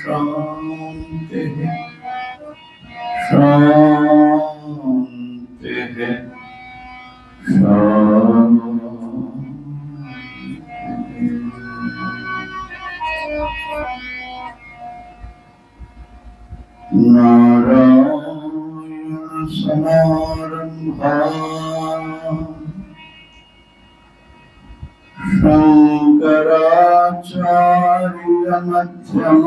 शांति शांति नारायण समारंभाम् शंकराचार्य मध्यमाम्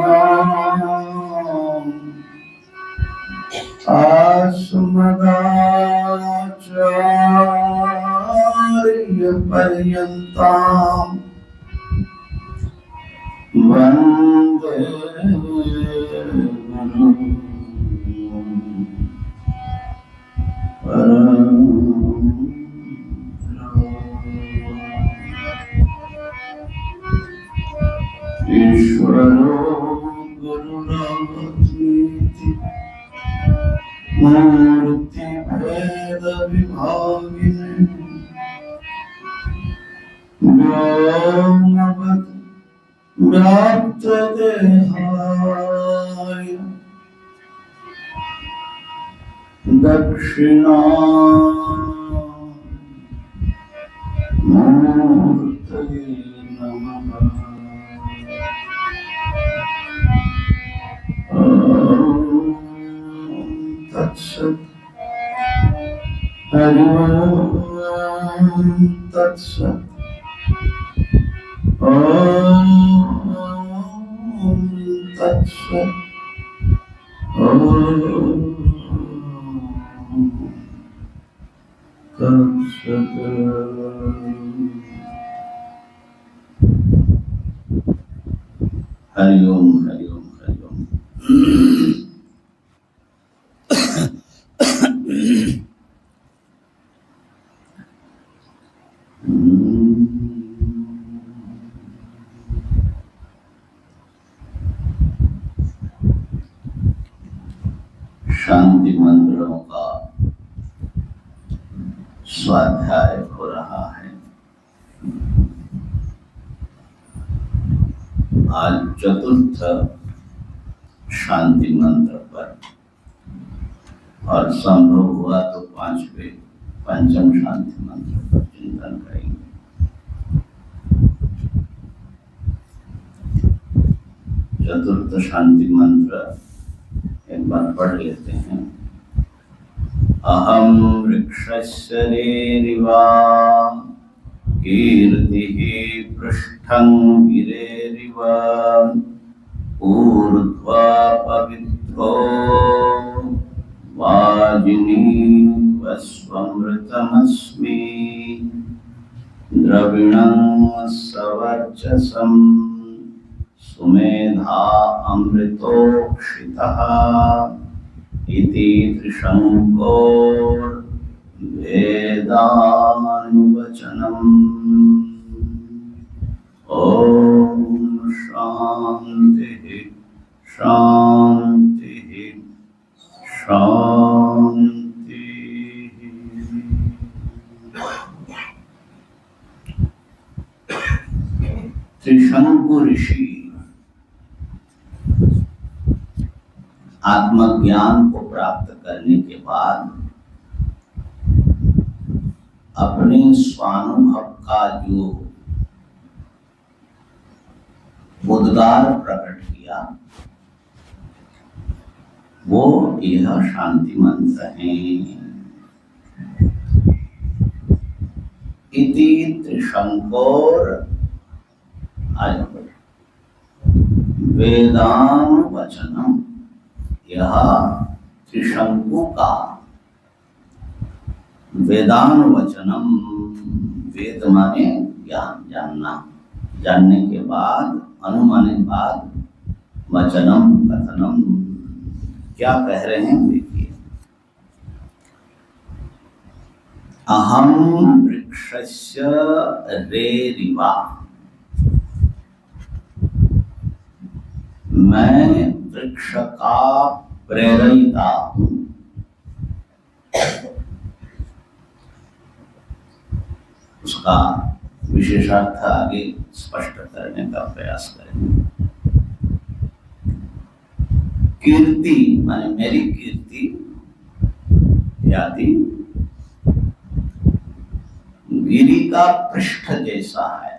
अस्मदाचार्य पर्यन्ताम् वन्दे ईश्वरो गुरुरात्मेति मूर्तिभेद विभागिने व्योमवत् व्याप्तदेहाय दक्षिणामूर्तये नमः। तत्सत् हरि ओम तत्सत् ओम तत्सत् ओम तत्सत्। हरि ओम हरि ओम हरि ओम। शांति मंत्रों का स्वाध्याय हो रहा है। आज चतुर्थ शांति मंत्र पर और संभव हुआ तो पंचम शांति मंत्र पर चिंतन करेंगे। चतुर्थ शांति मंत्र एक बार पढ़ लेते हैं। अहम वृक्षस्य रेरिवा कीर्तिः पृष्ठं गिरेरिव ऊर्ध्वा पवित्रो वाजिनीव स्वमृतमस्मि द्रविणं सवर्चसं सुमेधा अमृतोक्षितः इति त्रिशङ्कोर्वेदानुवचनम्। ॐ शान्तिः शान्तिः शान्तिः। त्रिशंकु ऋषि आत्मज्ञान को प्राप्त करने के बाद अपने स्वानुभव का जो उद्गार प्रकट किया वो यह शांति मंत्र है। इति त्रिशंकोर वेदानुवचनम। यह त्रिशंकु का वेदानुवचनम, वेद माने ज्ञान, जानना, जानने के बाद अनुमाने बाद वचनम कथनम, क्या कह रहे हैं देखिए। अहम वृक्षस्य रेरिवा, मैं वृक्ष का प्रेरयिता हूँ। उसका विशेषार्थ आगे स्पष्ट करने का प्रयास करेंगे। कीर्ति माने मेरी कीर्ति आदि गिरी का पृष्ठ जैसा है,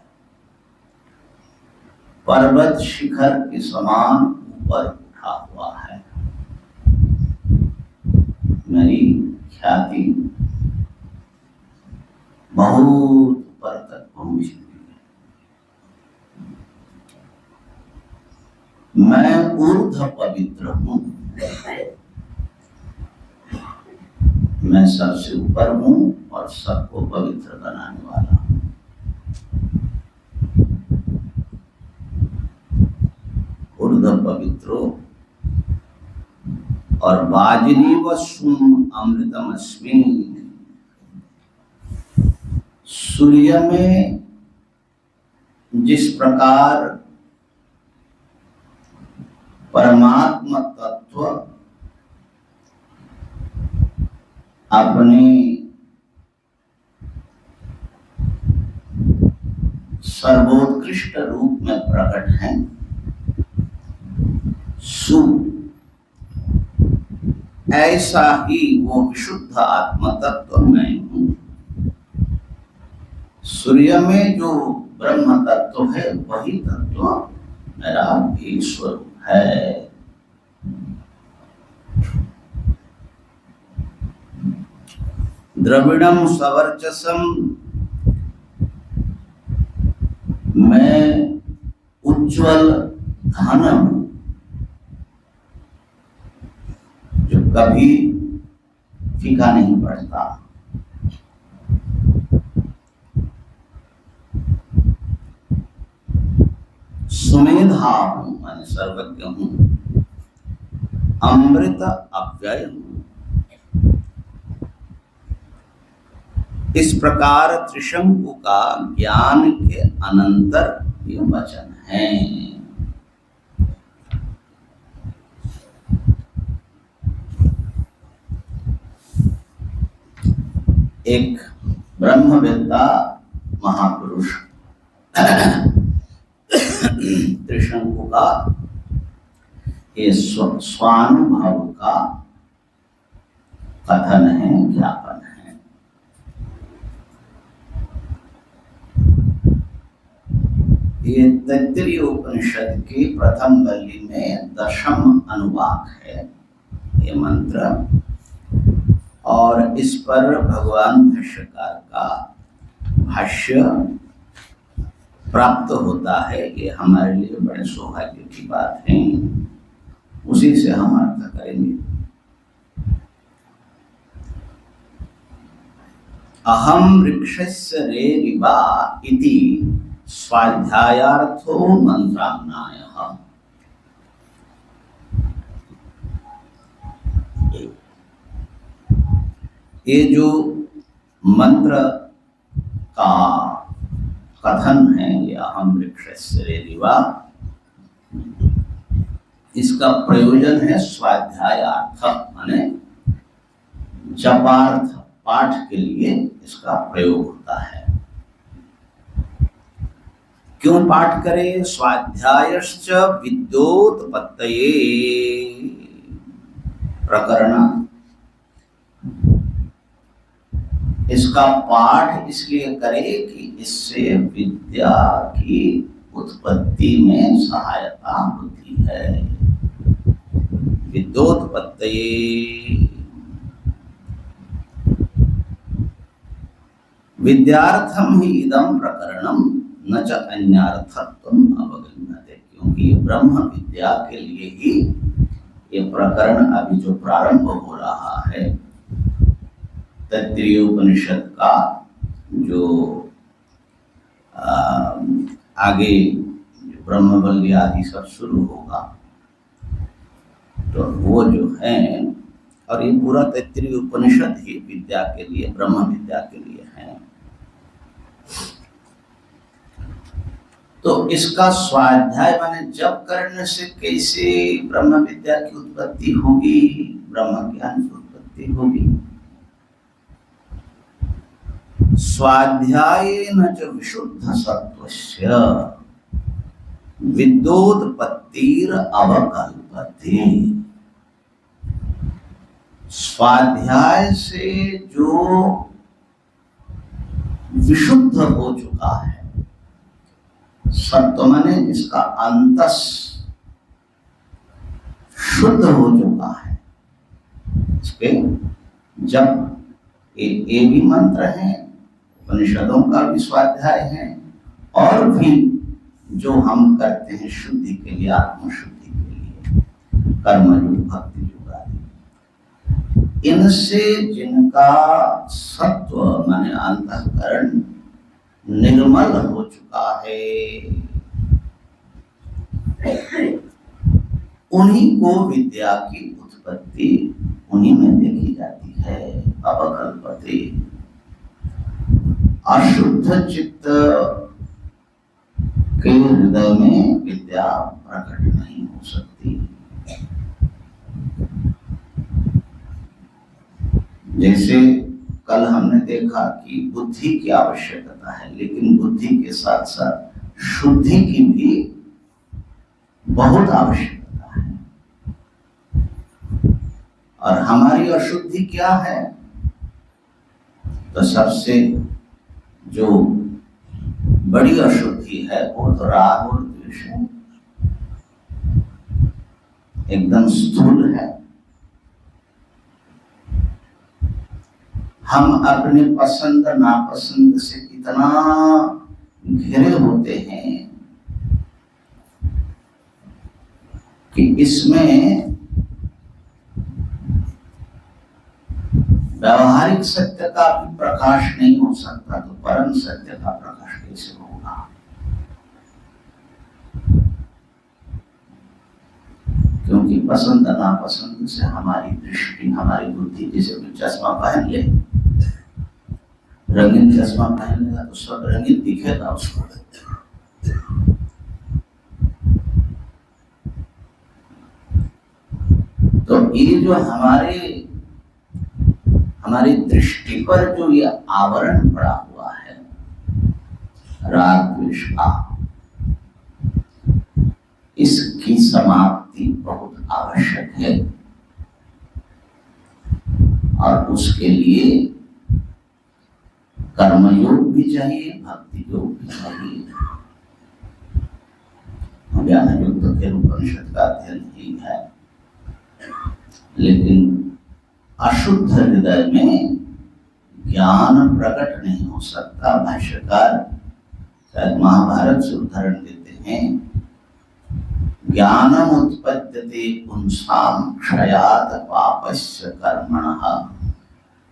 पर्वत शिखर के समान ऊपर उठा हुआ है। मेरी ख्याति बहुत ऊपर तक पहुंच गई है। मैं ऊर्ध्व पवित्र हूं, मैं सबसे ऊपर हूं और सबको पवित्र बनाने वाला हूं। ऊर्ध्व पवित्रो और वाजिनी व सुम अमृतमस्मि। सूर्य में जिस प्रकार परमात्मा तत्व अपने सर्वोत्कृष्ट रूप में प्रकट है, सु ऐसा ही वो विशुद्ध आत्म तत्व मैं हूं। सूर्य में जो ब्रह्म तत्व है वही तत्व मेरा भी स्वरूप है। द्रविड़म सवर्चसम, मैं उज्ज्वल धन हूं जो कभी फीका नहीं पड़ता। सुमेधा हूं माने सर्वज्ञ हूं, अमृत अव्यय हूं। इस प्रकार त्रिशंकु का ज्ञान के अनंतर ये वचन है। एक ब्रह्मवेत्ता महापुरुष त्रिशंकु का ये स्वानुभव का कथन है, ज्ञापन है। ये तैत्तिरीय उपनिषद की प्रथम वल्ली में 10वां अनुवाक है ये मंत्र, और इस पर भगवान भाष्यकार का भाष्य प्राप्त होता है। ये हमारे लिए बड़े सौभाग्य की बात है, उसी से हम अर्थ करेंगे। अहम वृक्षस्य रेरिवा इति स्वाध्यायार्थो मंत्रान्नायः। ये जो मंत्र का कथन है, ये अहम वृक्षस्य रेरिवा, इसका प्रयोजन है स्वाध्यायार्थ माने जपार्थ, पाठ के लिए इसका प्रयोग होता है। क्यों पाठ करें? स्वाध्यायश्च विद्योत्पत्तये प्रकरण। इसका पाठ इसलिए करे कि इससे विद्या की उत्पत्ति में सहायता होती है। विद्योत्पत्तये विद्यार्थम ही इदं प्रकरणम न च अन्यार्थत्वम अवगम्यते। क्योंकि ब्रह्म विद्या के लिए ही ये प्रकरण अभी जो प्रारंभ हो रहा है, तैत्तिरीय उपनिषद का जो आगे ब्रह्मवल्ली आदि सब शुरू होगा, तो वो जो है, और ये पूरा तैत्तिरीय उपनिषद ही विद्या के लिए, ब्रह्म विद्या के लिए है। तो इसका स्वाध्याय माने जप करने से कैसे ब्रह्म विद्या की उत्पत्ति होगी, ब्रह्म ज्ञान की उत्पत्ति होगी। स्वाध्यायेन च विशुद्ध सत्वस्य विद्योत्पत्तिर अवकल्पते। स्वाध्याय से जो विशुद्ध हो चुका है, सत्व माने जिसका अंतस शुद्ध हो चुका है, इसके जब ये भी मंत्र है, उपनिषदों का भी स्वाध्याय है, और भी जो हम करते हैं शुद्धि के लिए, आत्मशुद्धि के लिए, कर्मयोग, भक्ति योग आदि, इनसे जिनका सत्व माने अंतःकरण निर्मल हो चुका है, उन्हीं को विद्या की उत्पत्ति उन्हीं में देखी जाती है। अपकल्पते, अशुद्ध चित्त के हृदय में विद्या प्रकट नहीं हो सकती। जैसे कल हमने देखा कि बुद्धि की आवश्यकता है, लेकिन बुद्धि के साथ साथ शुद्धि की भी बहुत आवश्यकता है। और हमारी अशुद्धि क्या है? तो सबसे जो बड़ी अशुद्धि है वो तो राग और द्वेष है, एकदम स्थूल है। हम अपने पसंद नापसंद से इतना घिरे होते हैं कि इसमें व्यावहारिक सत्य का भी प्रकाश नहीं हो सकता, तो परम सत्य का प्रकाश कैसे होगा? क्योंकि पसंद नापसंद से हमारी दृष्टि, हमारी बुद्धि, जैसे कोई चश्मा पहन ले, रंगीन चश्मा पहन लेगा तो सब रंगीन दिखेगा उसको। तो ये जो हमारी दृष्टि पर जो ये आवरण पड़ा हुआ है राग द्वेष का, इसकी समाप्ति बहुत आवश्यक है। और उसके लिए कर्मयोग भी चाहिए, भक्ति योग भी चाहिए। ज्ञान योग तो खेल उपनिषद का अध्ययन ही है, लेकिन अशुद्ध हृदय में ज्ञान प्रकट नहीं हो सकता। भाष्यकार शायद महाभारत से उदाहरण देते हैं, ज्ञानम उत्पद्यते पुंसाम क्षयात पापस्य कर्मणः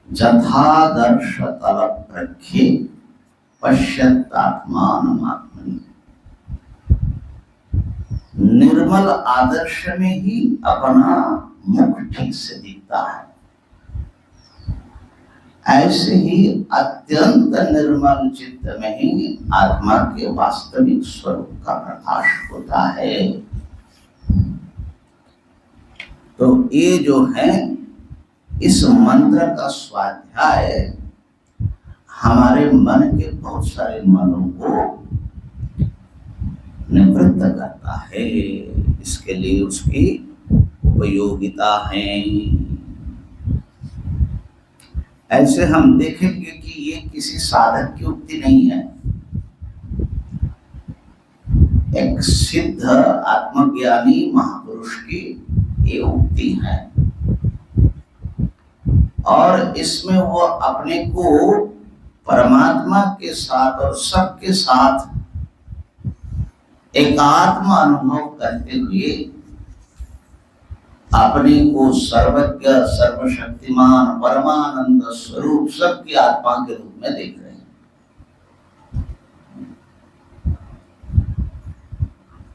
जथादर्श तल प्रख्ये पश्यत्तात्मानमात्मनि। निर्मल आदर्श में ही अपना मुख ठीक से दिखता है, ऐसे ही अत्यंत निर्मल चित्त में ही आत्मा के वास्तविक स्वरूप का प्रकाश होता है। तो ये जो है इस मंत्र का स्वाध्याय हमारे मन के बहुत सारे मनों को निवृत्त करता है। इसके लिए उसकी उपयोगिता है। ऐसे हम देखेंगे कि ये किसी साधक की उक्ति नहीं है, एक सिद्ध आत्मज्ञानी महापुरुष की ये उक्ति है। और इसमें वो अपने को परमात्मा के साथ और सबके साथ एकात्म अनुभव करते हुए अपने को सर्वज्ञ, सर्वशक्तिमान, परमानंद स्वरूप सबकी आत्मा के रूप में देख रहे हैं।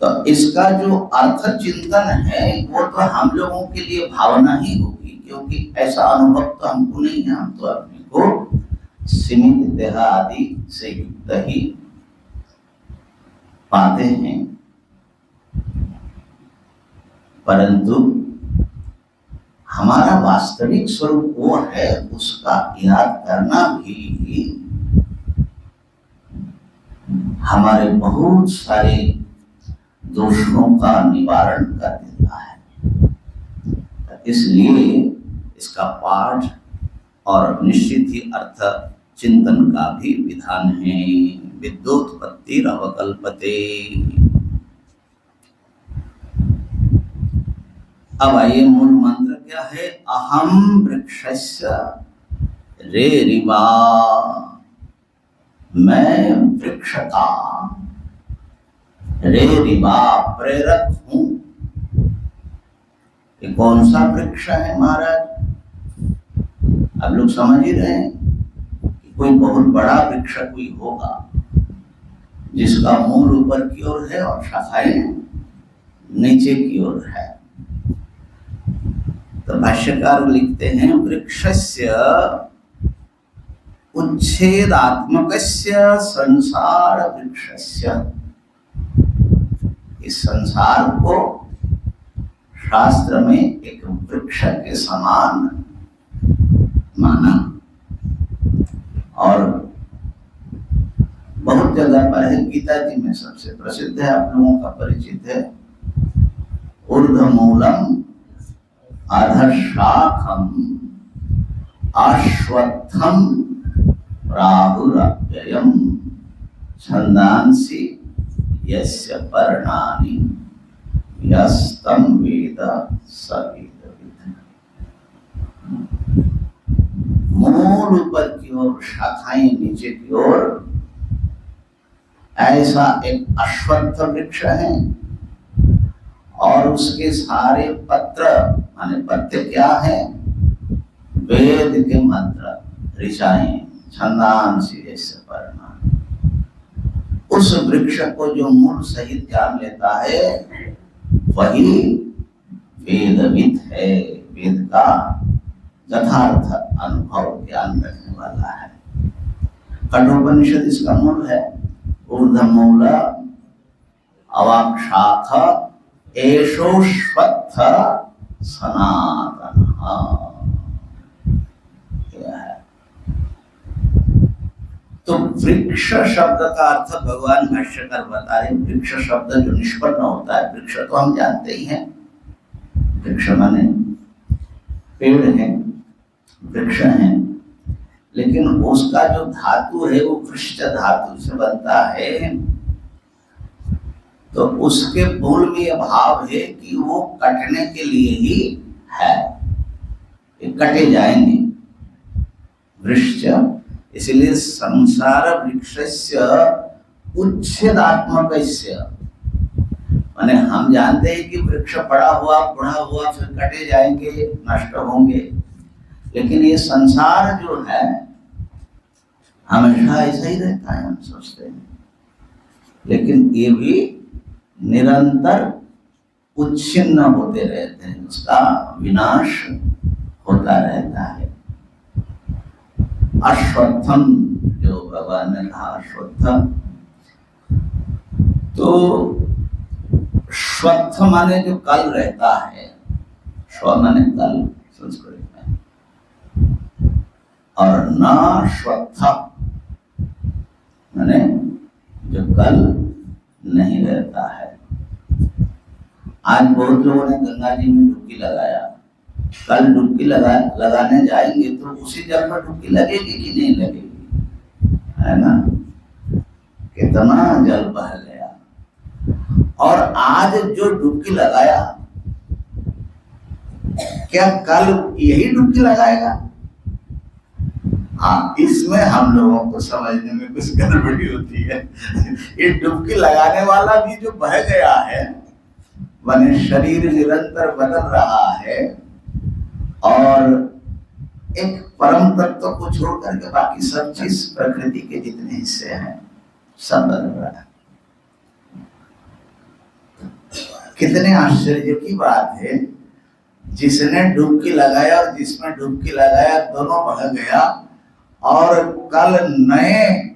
तो इसका जो अर्थ चिंतन है वो तो हम लोगों के लिए भावना ही होगी, क्योंकि ऐसा अनुभव तो हमको नहीं है। हम तो अपने को सीमित देह आदि से युक्त ही पाते हैं, परंतु हमारा वास्तविक स्वरूप वो है, उसका याद करना भी हमारे बहुत सारे दोषों का निवारण कर देता है। इसलिए इसका पाठ और निश्चित ही अर्थ चिंतन का भी विधान है। विद्योत्पत्ति अवकल्पते। अब आइए मूल मंत्र क्या है। अहम वृक्षस्य रेरिवा, मैं वृक्ष का रेरिवा प्रेरक हूं। ये कौन सा वृक्ष है महाराज? आप लोग समझ ही रहे हैं कि कोई बहुत बड़ा वृक्ष कोई होगा जिसका मूल ऊपर की ओर है और शाखाएं नीचे की ओर है। तो भाष्यकार लिखते हैं वृक्षस्य उच्छेदात्मकस्य संसार वृक्षस्य। इस संसार को शास्त्र में एक वृक्ष के समान माना और बहुत जगह पर है। गीता जी में सबसे प्रसिद्ध है, आप लोगों का परिचित है। ऊर्ध्वमूलम अधशाखम अश्वत्थम राहुरव्ययम् छंदांसि यस्य पर्णानि यस्तं वेद स वेदवित्। मूल ऊपर की ओर, शाखाएं नीचे की ओर, ऐसा एक अश्वत्थ वृक्ष है और उसके सारे पत्र माने पत्ते क्या है? वेद के मंत्र, ऋचाएं, छंदांसि यस्य पर्णानि। उस वृक्ष को जो मूल सहित जान लेता है वही वेदविद है, वेद का यथार्थ अनुभव ज्ञान रखने वाला है। कठोपनिषद इसका मूल है। ऊर्ध्वमूल अवाक्षाख एषोश्वत्थ सनातन। तो वृक्ष शब्द का अर्थ भगवान भाष्यकार बता रहे। वृक्ष शब्द जो निष्पन्न होता है, वृक्ष तो हम जानते ही हैं, वृक्ष माने पेड़ है, वृक्ष है, लेकिन उसका जो धातु है वो वृक्ष धातु से बनता है। तो उसके मूल में यह भाव है कि वो कटने के लिए ही है, ये कटे जाएंगे वृक्ष। इसलिए संसार वृक्षस्य उच्छेदात्मकस्य, माने हम जानते हैं कि वृक्ष बड़ा हुआ, बूढ़ा हुआ, फिर कटे जाएंगे, नष्ट होंगे, लेकिन ये संसार जो है हमेशा ऐसा ही रहता है, हम सोचते हैं। लेकिन ये भी निरंतर उच्छिन्न होते रहते हैं, उसका विनाश होता रहता है। अश्वत्थम जो भगवान ने कहा, अश्वत्थम, तो श्वत्थ माने जो कल रहता है, स्व माने कल संस्कृत में, और न श्वत्थ माने जो कल नहीं रहता है। आज बहुत लोगों ने गंगा जी में डुबकी लगाया, कल डुबकी लगाने जाएंगे तो उसी जल में डुबकी लगेगी कि नहीं लगेगी, है ना? कितना जल बह गया। और आज जो डुबकी लगाया, क्या कल यही डुबकी लगाएगा? हाँ, इसमें हम लोगों को समझने में कुछ गड़बड़ी होती है। ये डुबकी लगाने वाला भी जो बह गया है, माने शरीर निरंतर बदल रहा है और एक परम तत्व को छोड़ करके बाकी सब चीज प्रकृति के जितने हिस्से हैं सब बदल रहा है। कितने आश्चर्य की बात है, जिसने डुबकी लगाया और जिसमें डुबकी लगाया दोनों बह गया, और कल नए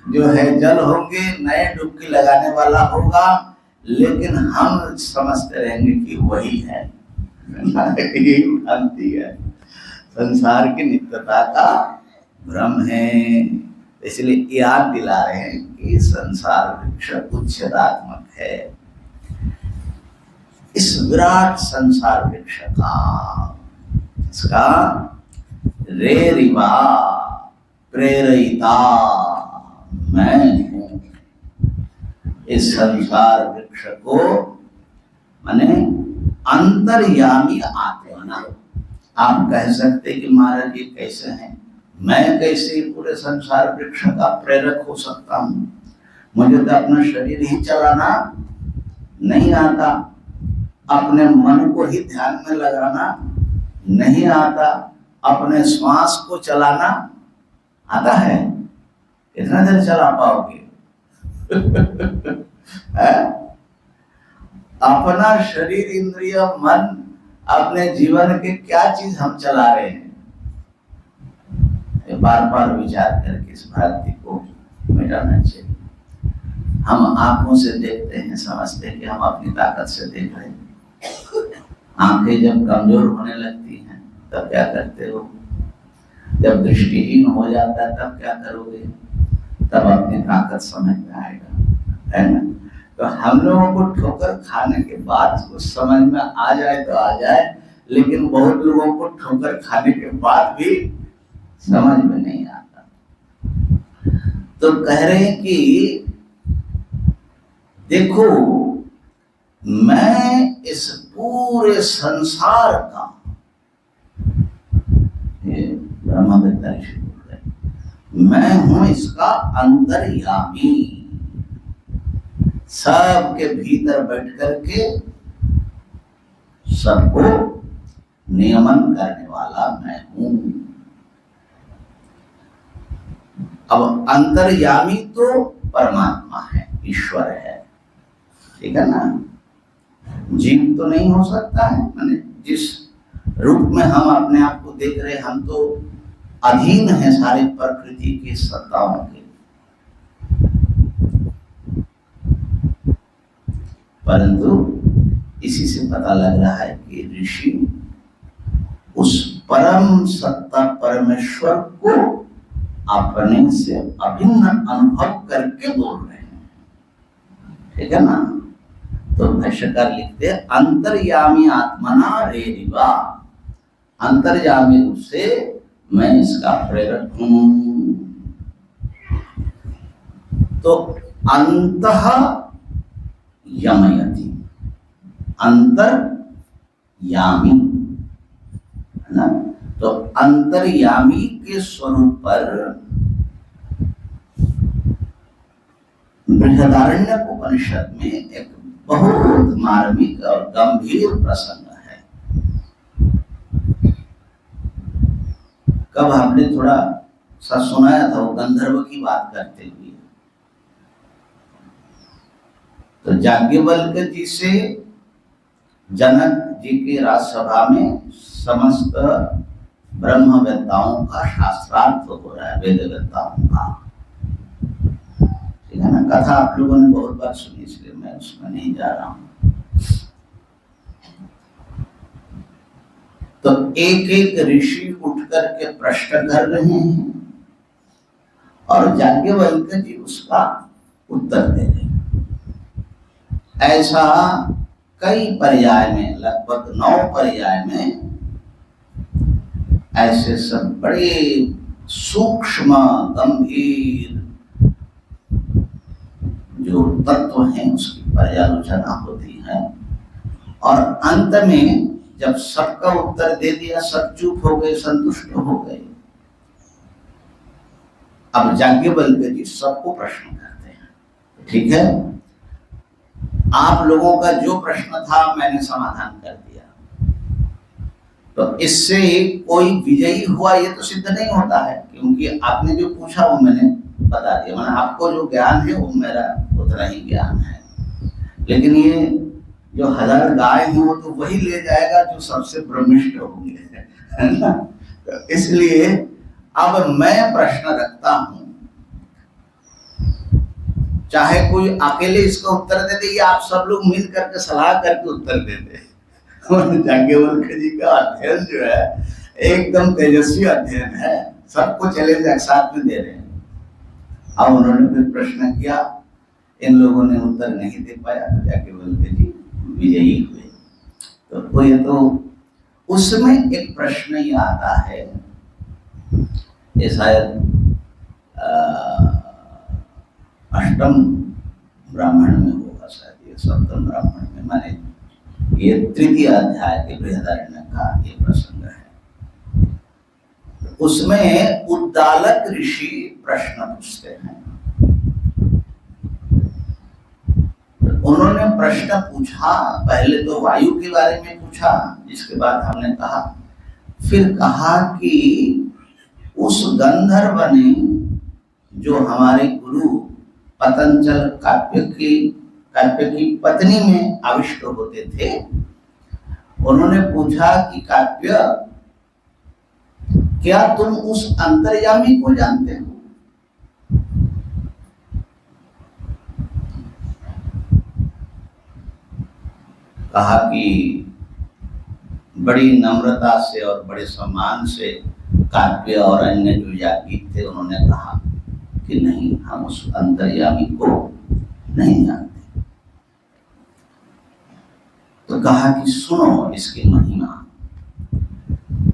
जो है जल होंगे, नए डुबकी लगाने वाला होगा, लेकिन हम समझते रहेंगे कि वही है। यही भ्रांति है, संसार की नित्यता का भ्रम है। इसलिए याद दिला रहे हैं कि संसार वृक्ष उच्छेदात्मक है। इस विराट संसार वृक्ष का इसका रेरिवा प्रेरिता मैं हूं। इस संसार वृक्ष को माने अंतर्यामी आत्मा। आप कह सकते कि महाराज ये कैसे हैं, मैं कैसे पूरे संसार वृक्ष का प्रेरक हो सकता हूं? मुझे तो अपना शरीर ही चलाना नहीं आता, अपने मन को ही ध्यान में लगाना नहीं आता, अपने श्वास को चलाना आता है? कितना देर चला पाओगे? अपना शरीर, इंद्रिय, मन, अपने जीवन के क्या चीज हम चला रहे हैं? बार बार विचार करके इस भ्रांति को मिटाना चाहिए। हम आंखों से देखते हैं, समझते हैं कि हम अपनी ताकत से देख रहे हैं। आंखें जब कमजोर होने लगती हैं तब क्या करते हो? जब दृष्टिहीन हो जाता है तब क्या करोगे? तब अपनी ताकत समझ में आएगा, है ना? तो हम लोगों को ठोकर खाने के बाद कुछ समझ में आ जाए तो आ जाए, लेकिन बहुत लोगों को ठोकर खाने के बाद भी समझ में नहीं आता। तो कह रहे हैं कि देखो, मैं इस पूरे संसार का, ब्रह्मवेत्ता ऋषि बोल रहे, मैं हूं इसका अंतर्यामी। सबके भीतर बैठ करके सबको नियमन करने वाला मैं हूं। अब अंतर्यामी तो परमात्मा है, ईश्वर है, ठीक है ना? जीव तो नहीं हो सकता है, माने जिस रूप में हम अपने आप को देख रहे हैं, हम तो अधीन है सारे प्रकृति की सत्ताओं के। परंतु इसी से पता लग रहा है कि ऋषि उस परम सत्ता परमेश्वर को अपने से अभिन्न अनुभव करके बोल रहे हैं, ठीक है ना? तो भाष्यकार लिखते हैं अंतर्यामी आत्मना रेरिवा, अंतर्यामी रूप से मैं इसका प्रेरक हूं। तो अंतः यमयति, अंतर्यामी, है ना? तो अंतर्यामी के स्वरूप पर बृहदारण्यक उपनिषद में एक बहुत मार्मिक और गंभीर प्रसंग है। कब हमने थोड़ा सा सुनाया था, वो गंधर्व की बात करते हुए। तो याज्ञवल्क्य जी से जनक जी की राजसभा में समस्त ब्रह्मवेत्ताओं का शास्त्रार्थ हो रहा है, वेदवेत्ताओं का, ठीक है ना? कथा आप लोगों ने बहुत बार सुनी, इसलिए मैं उसमें नहीं जा रहा हूं। तो एक एक ऋषि उठ करके प्रश्न कर रहे हैं और याज्ञवल्क्य जी उसका उत्तर दे रहे हैं। ऐसा कई पर्याय में, लगभग 9 पर्याय में ऐसे सब बड़े सूक्ष्म गंभीर जो तत्व हैं उसकी पर्यालोचना होती है। और अंत में जब सबका उत्तर दे दिया, सब चुप हो गए, संतुष्ट हो गए, अब याज्ञवल्क्य जी सबको प्रश्न करते हैं, ठीक है, आप लोगों का जो प्रश्न था मैंने समाधान कर दिया, तो इससे कोई विजयी हुआ ये तो सिद्ध नहीं होता है, क्योंकि आपने जो पूछा वो मैंने बता दिया। मैंने आपको जो ज्ञान है वो मेरा उतना ही ज्ञान है, लेकिन ये जो 1000 गाय हैं वो तो वही ले जाएगा जो सबसे ब्रह्मिष्ठ होंगे, है ना? तो इसलिए अब मैं प्रश्न रखता हूं, चाहे कोई अकेले इसका उत्तर दे दे या आप सब लोग मिल करके सलाह करके उत्तर दे दे। याज्ञवल्क्य जी का अध्ययन जो है एकदम तेजस्वी अध्ययन है, सबको चैलेंज एक साथ में दे रहे हैं। अब उन्होंने फिर प्रश्न किया, इन लोगों ने उत्तर नहीं दे पाया, तो याज्ञवल्क्य जी विजयी हुए। तो ये तो उसमें एक प्रश्न ये आता है, ये शायद अष्टम ब्राह्मण में होगा, शायद ये सप्तम ब्राह्मण में, माने ये तृतीय अध्याय के बृहदारण्य का ये प्रसंग है। उसमें उद्दालक ऋषि प्रश्न पूछते हैं। उन्होंने प्रश्न पूछा, पहले तो वायु के बारे में पूछा, जिसके बाद हमने कहा, फिर कहा कि उस गंधर्व ने जो हमारे गुरु पतंजल काव्य की पत्नी में आविष्ट होते थे, उन्होंने पूछा कि काव्य, क्या तुम उस अंतर्यामी को जानते हो? कहा कि बड़ी नम्रता से और बड़े सम्मान से काव्य और अन्य जो याज्ञिक थे, उन्होंने कहा कि नहीं, हम उस अंतर्यामी को नहीं जानते। तो कहा कि सुनो इसकी महिमा,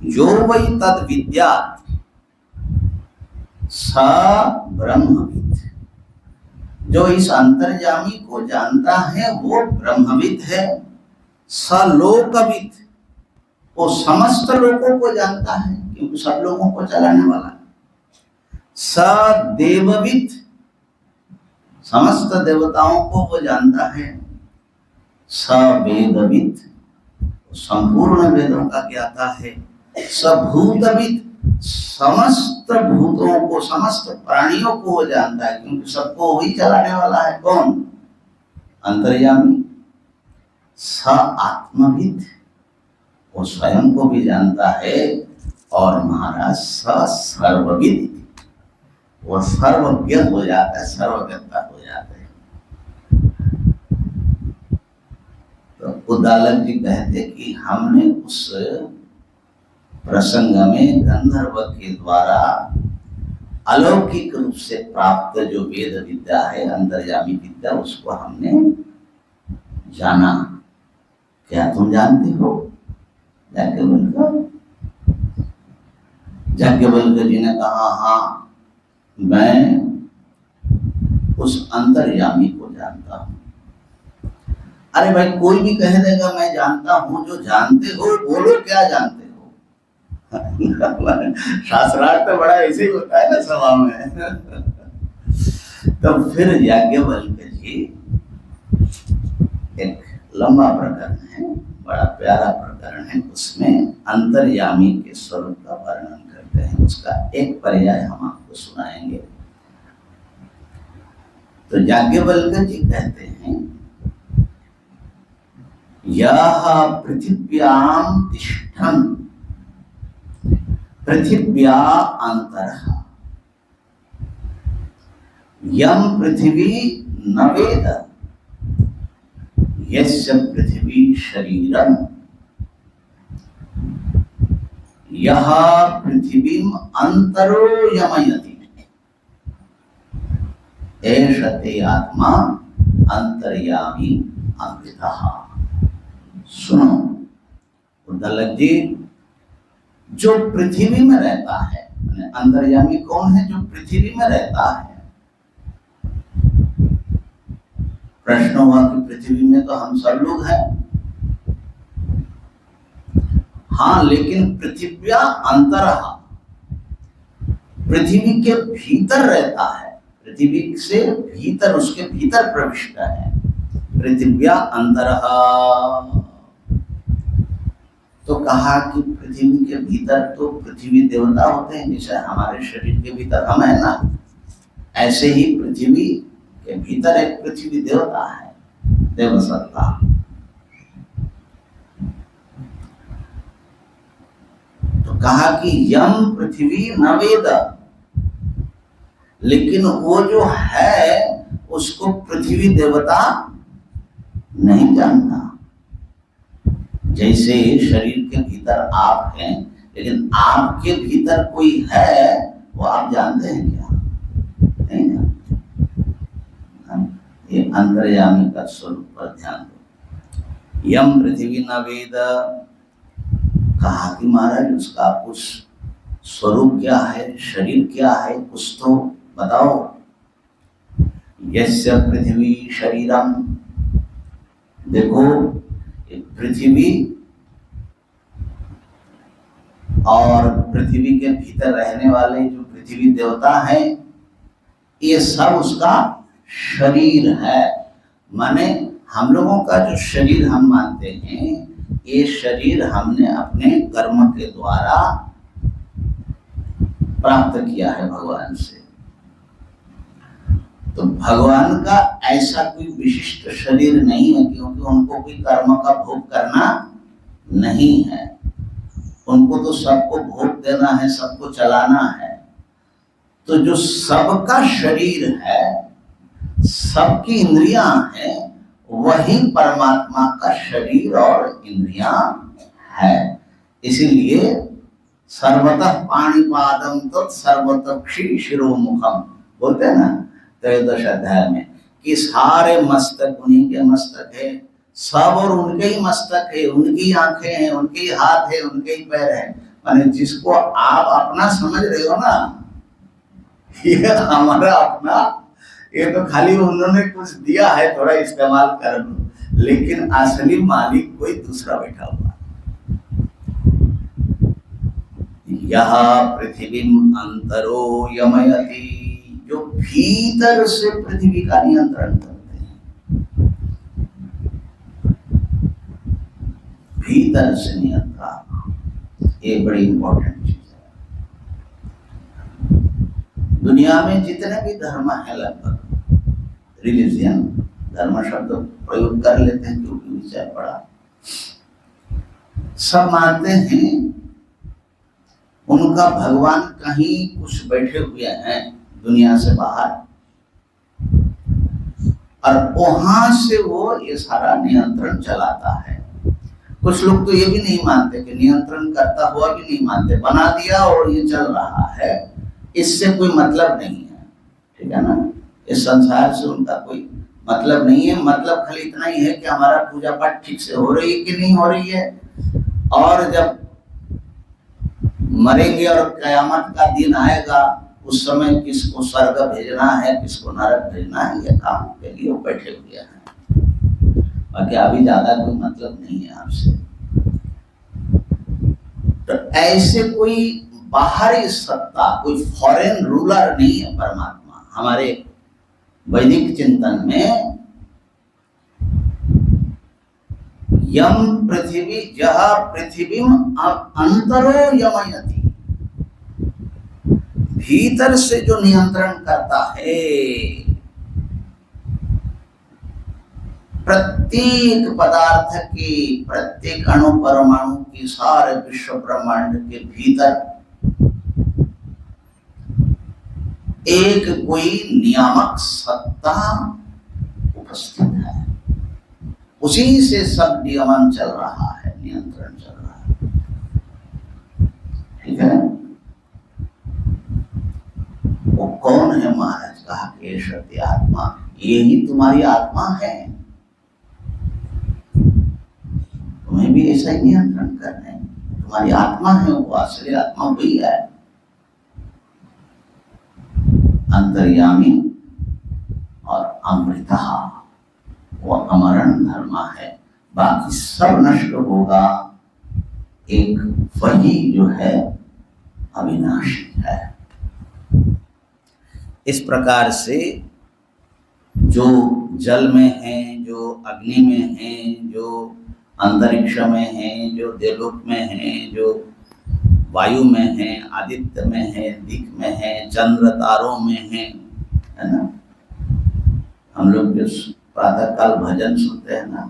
यो वै तद विद्यात् स ब्रह्मविद्, जो इस अंतर्यामी को जानता है वो ब्रह्मविद है। स लोकविद, वो समस्त लोगों को जानता है, क्योंकि सब लोगों को चलाने वाला है। स देवविद, समस्त देवताओं को वो जानता है। स वेदविद, संपूर्ण वेदों का ज्ञाता है। स भूतविद, समस्त भूतों को, समस्त प्राणियों को वो जानता है, क्योंकि सबको वही चलाने वाला है। कौन? अंतर्यामी। स आत्मविद, वो स्वयं को भी जानता है। और महाराज स सर्वविद, वो सर्वज्ञ हो जाता है, सर्वज्ञता हो जाता है। तो उद्दालक जी कहते कि हमने उस प्रसंग में गंधर्व के द्वारा अलौकिक रूप से प्राप्त जो वेद विद्या है, अंतर्यामी विद्या, उसको हमने जाना। क्या तुम जानते हो? याज्ञवल्क्य जी ने कहा, हाँ, मैं उस अंतर्यामी को जानता हूं। अरे भाई, कोई भी कह देगा मैं जानता हूं। जो जानते हो बोलो, क्या जानते हो? शास्त्रार्थ तो बड़ा ऐसे ही होता है ना सभा में। तो फिर याज्ञवल्क्य जी, एक लंबा प्रकरण है, बड़ा प्यारा प्रकरण है, उसमें अंतर्यामी के स्वरूप का वर्णन करते हैं। उसका एक पर्याय हम आपको सुनाएंगे। तो याज्ञवल्क्य जी कहते हैं, यह पृथिव्याम तिष्ठन् पृथिव्या अंतरः यम पृथिवी न वेद यस्य पृथिवी शरीरम यह पृथिवीम अंतरो यमयति एष ते आत्मा अंतर्यामी अमृतः। सुनो उद्दालक जी, जो पृथ्वी में रहता है, अंतर्यामी कौन है? जो पृथ्वी में रहता है। प्रश्न हुआ कि पृथ्वी में तो हम सब लोग हैं। हाँ, लेकिन पृथिव्या अंतरः, पृथ्वी के भीतर रहता है, पृथ्वी से भीतर, उसके भीतर प्रविष्ट है। पृथिव्या अंतरः। तो कहा कि पृथ्वी के भीतर तो पृथ्वी देवता होते हैं, जैसे हमारे शरीर के भीतर हम है ना, ऐसे ही पृथ्वी के भीतर एक पृथ्वी देवता है, देवसत्ता। तो कहा कि यम पृथ्वी न वेद, लेकिन वो जो है उसको पृथ्वी देवता नहीं जानता। जैसे शरीर के भीतर आप हैं, लेकिन आपके भीतर कोई है, वो आप जानते हैं क्या? नहीं जानते। ये अंतर्यामी का स्वरूप पर ध्यान दो। यम पृथ्वी न वेद कहा कि महाराज उसका कुछ स्वरूप क्या है, शरीर क्या है, कुछ तो बताओ। यस्य पृथ्वी शरीरम, देखो पृथ्वी और पृथ्वी के भीतर रहने वाले जो पृथ्वी देवता हैं, ये सब उसका शरीर है। माने हम लोगों का जो शरीर हम मानते हैं, ये शरीर हमने अपने कर्म के द्वारा प्राप्त किया है भगवान से। तो भगवान का ऐसा कोई विशिष्ट शरीर नहीं है, क्योंकि उनको कोई कर्म का भोग करना नहीं है। उनको तो सबको भोग देना है, सबको चलाना है। तो जो सबका शरीर है, सबकी इंद्रियां हैं, वही परमात्मा का शरीर और इंद्रियां है। इसीलिए सर्वतः पाणिपादम तत् सर्वतक्षी शिरोमुखम बोलते हैं ना 13 अध्याय में, कि सारे मस्तक उन्हीं के मस्तक है, सब और उनके ही मस्तक है, उनकी आंखें हैं, उनके ही हाथ है, उनके ही पैर है। माने जिसको आप अपना समझ रहे हो ना, ये हमारा अपना, ये तो खाली उन्होंने कुछ दिया है, थोड़ा इस्तेमाल कर लो, लेकिन असली मालिक कोई दूसरा बैठा हुआ। यह पृथ्वी अंतरो यमयति, जो भीतर से पृथ्वी का नियंत्रण करते हैं, भीतर से नियंत्रण, ये बड़ी इंपॉर्टेंट चीज है। दुनिया में जितने भी धर्म है, लगभग रिलीजियन, धर्म शब्द प्रयोग कर लेते हैं क्योंकि विषय पड़ा, सब मानते हैं उनका भगवान कहीं कुछ बैठे हुए हैं दुनिया से बाहर, और वहां से वो ये सारा नियंत्रण चलाता है। कुछ लोग तो ये भी नहीं मानते कि नियंत्रण करता हुआ भी नहीं मानते, बना दिया और ये चल रहा है, इससे कोई मतलब नहीं है। ठीक है ना, इस संसार से उनका कोई मतलब नहीं है। मतलब खाली इतना ही है कि हमारा पूजा पाठ ठीक से हो रही है कि नहीं हो रही है, और जब मरेंगे और कयामत का दिन आएगा, उस समय किसको स्वर्ग भेजना है, किसको नरक भेजना है, ये काम के लिए वो बैठे हुए हैं। बाकी अभी ज्यादा कोई मतलब नहीं है आपसे। तो ऐसे कोई बाहरी सत्ता, कोई फॉरेन रूलर नहीं है परमात्मा। हमारे वैदिक चिंतन में यम पृथ्वी, जह पृथ्वी अंतरो यमयति, भीतर से जो नियंत्रण करता है, प्रत्येक पदार्थ की, प्रत्येक अणु परमाणु की, सारे विश्व ब्रह्मांड के भीतर एक कोई नियामक सत्ता उपस्थित है। उसी से सब नियमन चल रहा है, नियंत्रण चल रहा है। ठीक है, वो कौन है महाराज? कहा कि सत्य आत्मा, ये ही तुम्हारी आत्मा है, तुम्हें भी ऐसा ही नियंत्रण करना है। तुम्हारी आत्मा है, वो असली आत्मा वही है, अंतर्यामी और अमृता, वो अमरण धर्म है। बाकी सब नष्ट होगा, एक वही जो है अविनाशी है। इस प्रकार से जो जल में है, जो अग्नि में है, जो अंतरिक्ष में है, जो देवलोक में है, जो वायु में है, आदित्य में है, दिक में है, चंद्र तारों में है ना। हम लोग जो प्रातः काल भजन सुनते हैं ना,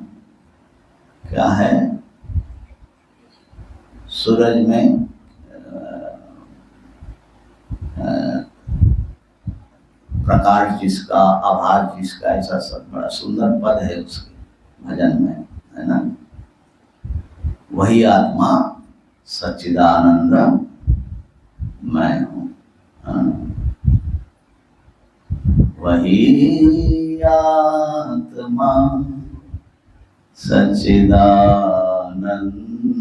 क्या है, सूरज में प्रकाश जिसका, आभास जिसका, ऐसा सब बड़ा सुंदर पद है उसके भजन में, है ना। वही आत्मा सच्चिदानंद मैं हूँ, वही आत्मा सच्चिदानंद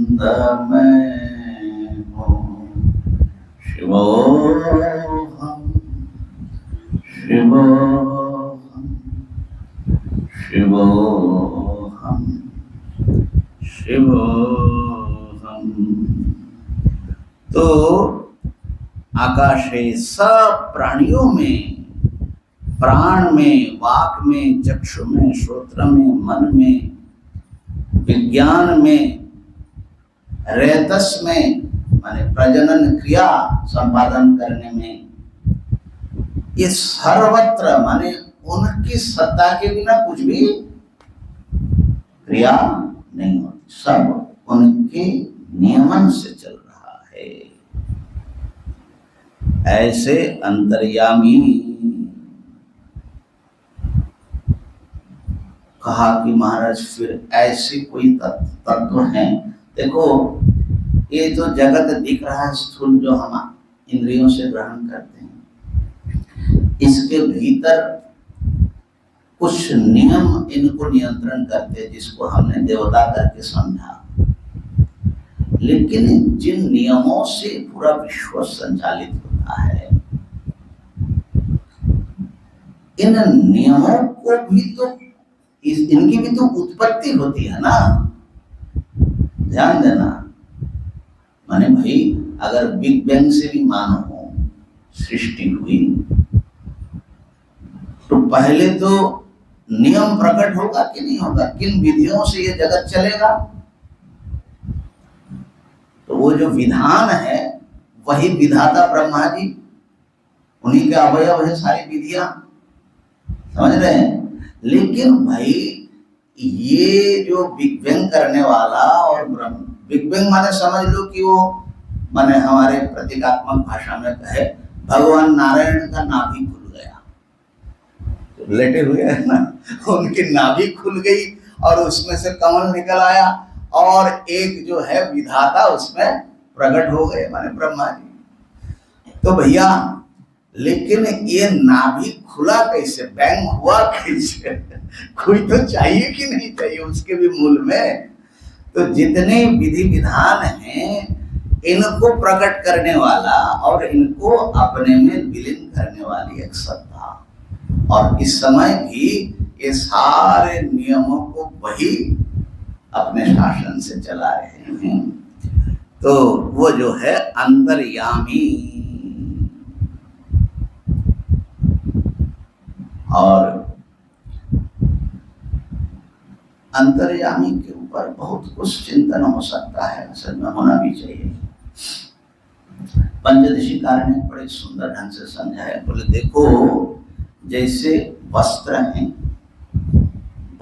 मैं हूँ। शिवोऽहम् शिवोऽहम् शिवोऽहम् शिवोऽहम्। तो आकाशे सब प्राणियों में, प्राण में, वाक में, चक्षु में, श्रोत्र में, मन में, विज्ञान में, रेतस में माने प्रजनन क्रिया संपादन करने में, ये सर्वत्र माने उनकी सत्ता के बिना कुछ भी क्रिया नहीं होती, सब उनके नियमन से चल रहा है। ऐसे अंतर्यामी कहा कि महाराज फिर ऐसे कोई तत्व हैं। देखो ये तो जगत दिख रहा है स्थूल, जो हम इंद्रियों से ग्रहण करते हैं, इसके भीतर कुछ नियम इनको नियंत्रण करते हैं, जिसको हमने देवता करके समझा। लेकिन जिन नियमों से पूरा विश्व संचालित होता है, इन नियमों को भी तो इनकी भी तो उत्पत्ति होती है ना, ध्यान देना। माने भाई अगर बिग बैंग से भी मानो सृष्टि हुई, तो पहले तो नियम प्रकट होगा कि नहीं होगा, किन विधियों से ये जगत चलेगा। तो वो जो विधान है वही विधाता ब्रह्मा जी, उन्हीं के अवयव है सारी विधियां, समझ रहे हैं। लेकिन भाई ये जो बिग बैंग करने वाला और बिग बैंग माने समझ लो कि वो माने हमारे प्रतीकात्मक भाषा में कहे भगवान नारायण का नाभि खुल गया, तो लेटे हुए है ना, उनकी नाभि खुल गई और उसमें से कमल निकल आया और एक जो है विधाता उसमें प्रकट हो गए, माने ब्रह्मा जी। तो भैया लेकिन ये नाभि खुला कैसे, बैंग हुआ कैसे, कोई तो चाहिए कि नहीं चाहिए उसके भी मूल में। तो जितने विधि विधान हैं इनको प्रकट करने वाला और इनको अपने में विलीन करने वाली एक सत्ता, और इस समय भी ये सारे नियमों को वही अपने शासन से चला रहे हैं। तो वो जो है अंतर्यामी, और अंतर्यामी के ऊपर बहुत कुछ चिंतन हो सकता है, असल में होना भी चाहिए। पंचदशीकार ने बड़े सुंदर ढंग से समझाया। बोले देखो जैसे वस्त्र हैं,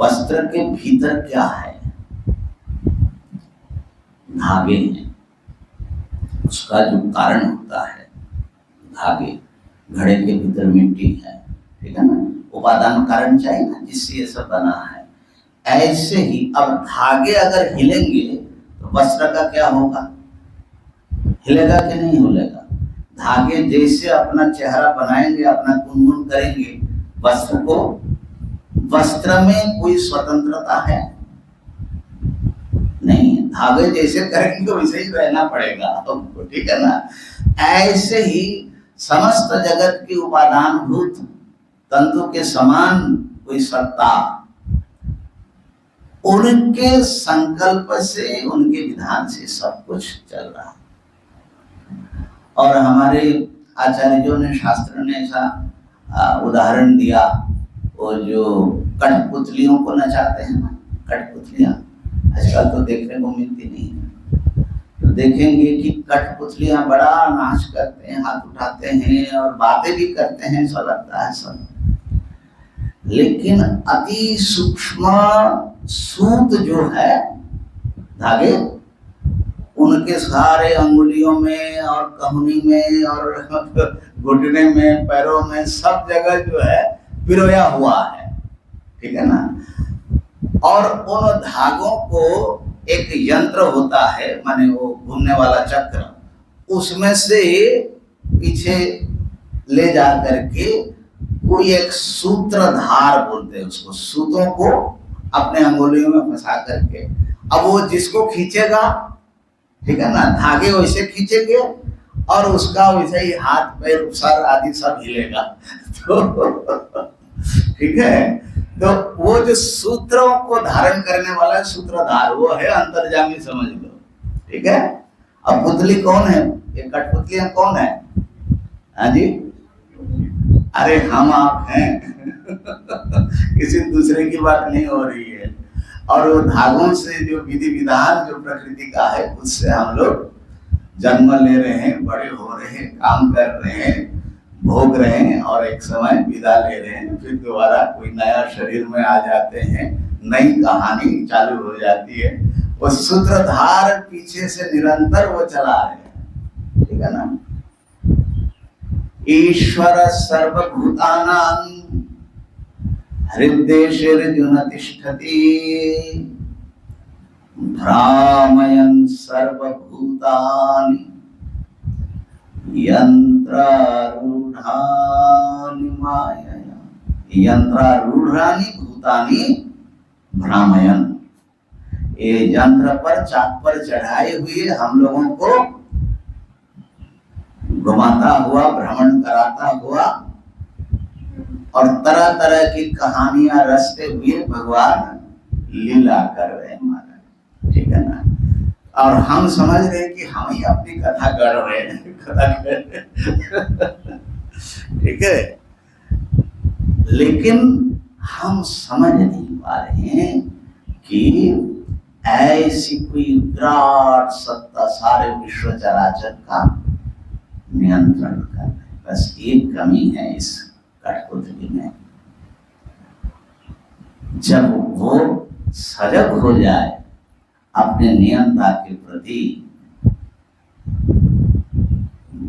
वस्त्र के भीतर क्या है, धागे हैं, उसका जो कारण होता है धागे, घड़े के भीतर मिट्टी है, ठीक है ना, उपादान कारण चाहिए ना जिससे ये सब बना है। ऐसे ही अब धागे अगर हिलेंगे तो वस्त्र का क्या होगा, हिलेगा कि नहीं हिलेगा। धागे जैसे अपना चेहरा बनाएंगे, अपना गुनगुन करेंगे, वस्त्र को, वस्त्र में कोई स्वतंत्रता है नहीं, धागे जैसे करेंगे तो वैसे ही रहना पड़ेगा हमको, ठीक है ना। ऐसे ही समस्त जगत की उपादानभूत तंतु के समान कोई सत्ता, उनके संकल्प से, उनके विधान से सब कुछ चल रहा है। और हमारे आचार्यों ने, शास्त्र ने ऐसा उदाहरण दिया, वो जो कठपुतलियों को नचाते हैं ना, कठपुतलियां आजकल तो देखने को मिलती नहीं है, तो देखेंगे कि कठपुतलियां बड़ा नाच करते हैं, हाथ उठाते हैं और बातें भी करते हैं, ऐसा लगता है सब। लेकिन अति सूक्ष्म सूत जो है धागे, उनके सारे अंगुलियों में और कहुनी में और घुटने में, पैरों में, सब जगह जो है पिरोया हुआ है, ठीक है ना। और उन धागों को एक यंत्र होता है, माने वो घूमने वाला चक्र, उसमें से पीछे ले जा करके कोई एक सूत्रधार बोलते हैं उसको, सूतों को अपने अंगुलियों में फंसा करके, अब वो जिसको खींचेगा ठीक है ना, धागे वैसे खींचेंगे और उसका वैसे ही हाथ पैर सर आदि सब हिलेगा। तो ठीक है, तो वो जो सूत्रों को धारण करने वाला सूत्रधार वो है अंतर्यामी, समझ लो। ठीक है, अब पुतली कौन है, ये कठपुतलियां कौन है? हाँ जी, अरे हम आप हैं। किसी दूसरे की बात नहीं हो रही है। और वो धागों से जो विधि विधान जो प्रकृति का है उससे हम लोग जन्म ले रहे हैं, बड़े हो रहे हैं, काम कर रहे हैं, भोग रहे हैं और एक समय विदा ले रहे हैं, फिर दोबारा कोई नया शरीर में आ जाते हैं, नई कहानी चालू हो जाती है। वो सूत्रधार पीछे से निरंतर वो चला रहे हैं। ठीक है ना, ईश्वर सर्वभूतानां हृद्देशेर्जुन तिष्ठति भ्रामयन् सर्वभूतानि यंत्रारूढ़ानि मायया, यंत्रारूढ़ानि भूतानि भ्रामयन्, ये यंत्र पर चाक पर चढ़ाए हुए हम लोगों को घुमाता हुआ, भ्रमण कराता हुआ और तरह तरह की कहानियां रचते हुए भगवान लीला कर रहे हैं महाराज। ठीक है ना, और हम समझ रहे हैं कि हम ही अपनी कथा कर रहे हैं, कथा कर रहे हैं। ठीक है, लेकिन हम समझ नहीं पा रहे हैं कि ऐसी कोई विराट सत्ता सारे विश्व चराचर का नियंत्रण कर रहे हैं। बस एक कमी है इस कठपुतली में, जब वो सजग हो जाए अपने नियंता के प्रति,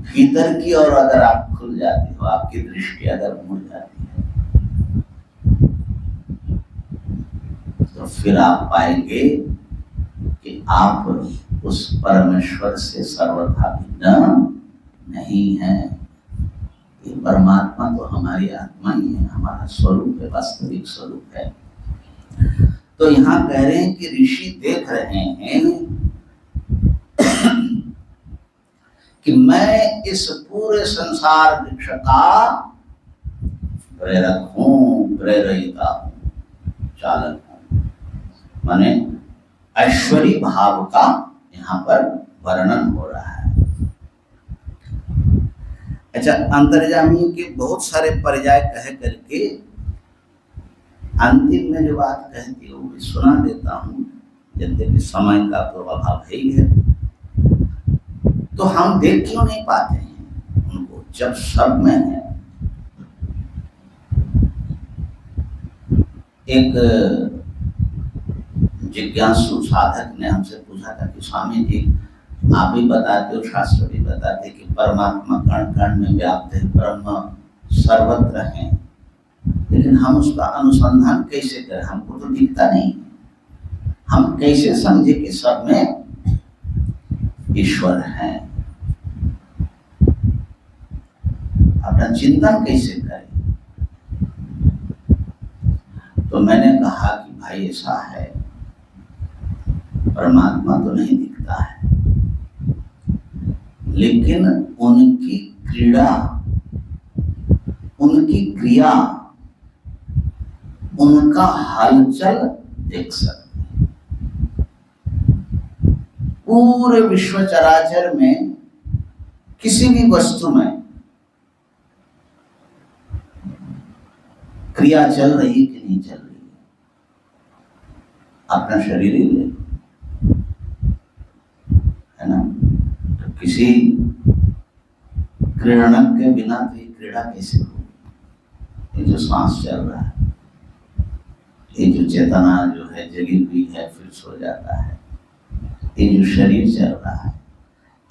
भीतर की ओर अगर आप खुल जाती हो, आपकी दृष्टि अगर मुड़ जाती है, तो फिर आप पाएंगे कि आप उस परमेश्वर से सर्वथा भिन्न नहीं है। ये परमात्मा तो हमारी आत्मा ही है, हमारा स्वरूप है, वास्तविक स्वरूप है। तो यहाँ कह रहे हैं कि ऋषि देख रहे हैं कि मैं इस पूरे संसार वृक्ष का प्रेरक हूँ, प्रेरिता हूँ, चालक हूँ। माने ऐश्वरी भाव का यहाँ पर वर्णन हो रहा है। अच्छा, अंतर्यामी के बहुत सारे पर्याय कह करके अंतिम में जो बात कहती है वो भी सुना देता हूँ, यद्यपि समय का तो अभाव है ही है। तो हम देख क्यों नहीं पाते हैं उनको, जब सब में है। एक जिज्ञासु साधक ने हमसे पूछा था कि स्वामी जी आप भी बताते हो, शास्त्र भी बताते कि परमात्मा कण कण में व्याप्त है, ब्रह्म सर्वत्र है, लेकिन हम उसका अनुसंधान कैसे करें, हमको तो दिखता नहीं, हम कैसे समझे कि सब में ईश्वर है, अपना चिंतन कैसे करें। तो मैंने कहा कि भाई ऐसा है, परमात्मा तो नहीं दिखता है, लेकिन उनकी क्रीड़ा, उनकी क्रिया, उनका हलचल देख सकते हैं। पूरे विश्व चराचर में किसी भी वस्तु में क्रिया चल रही कि नहीं चल रही है। अपना शरीर ही ले, है ना, तो किसी क्रीड़नक के बिना तो ये क्रीड़ा कैसे हो। ये जो सांस चल रहा है, ये जो चेतना जो है जगी हुई है फिर सो जाता है, ये जो शरीर चल रहा है,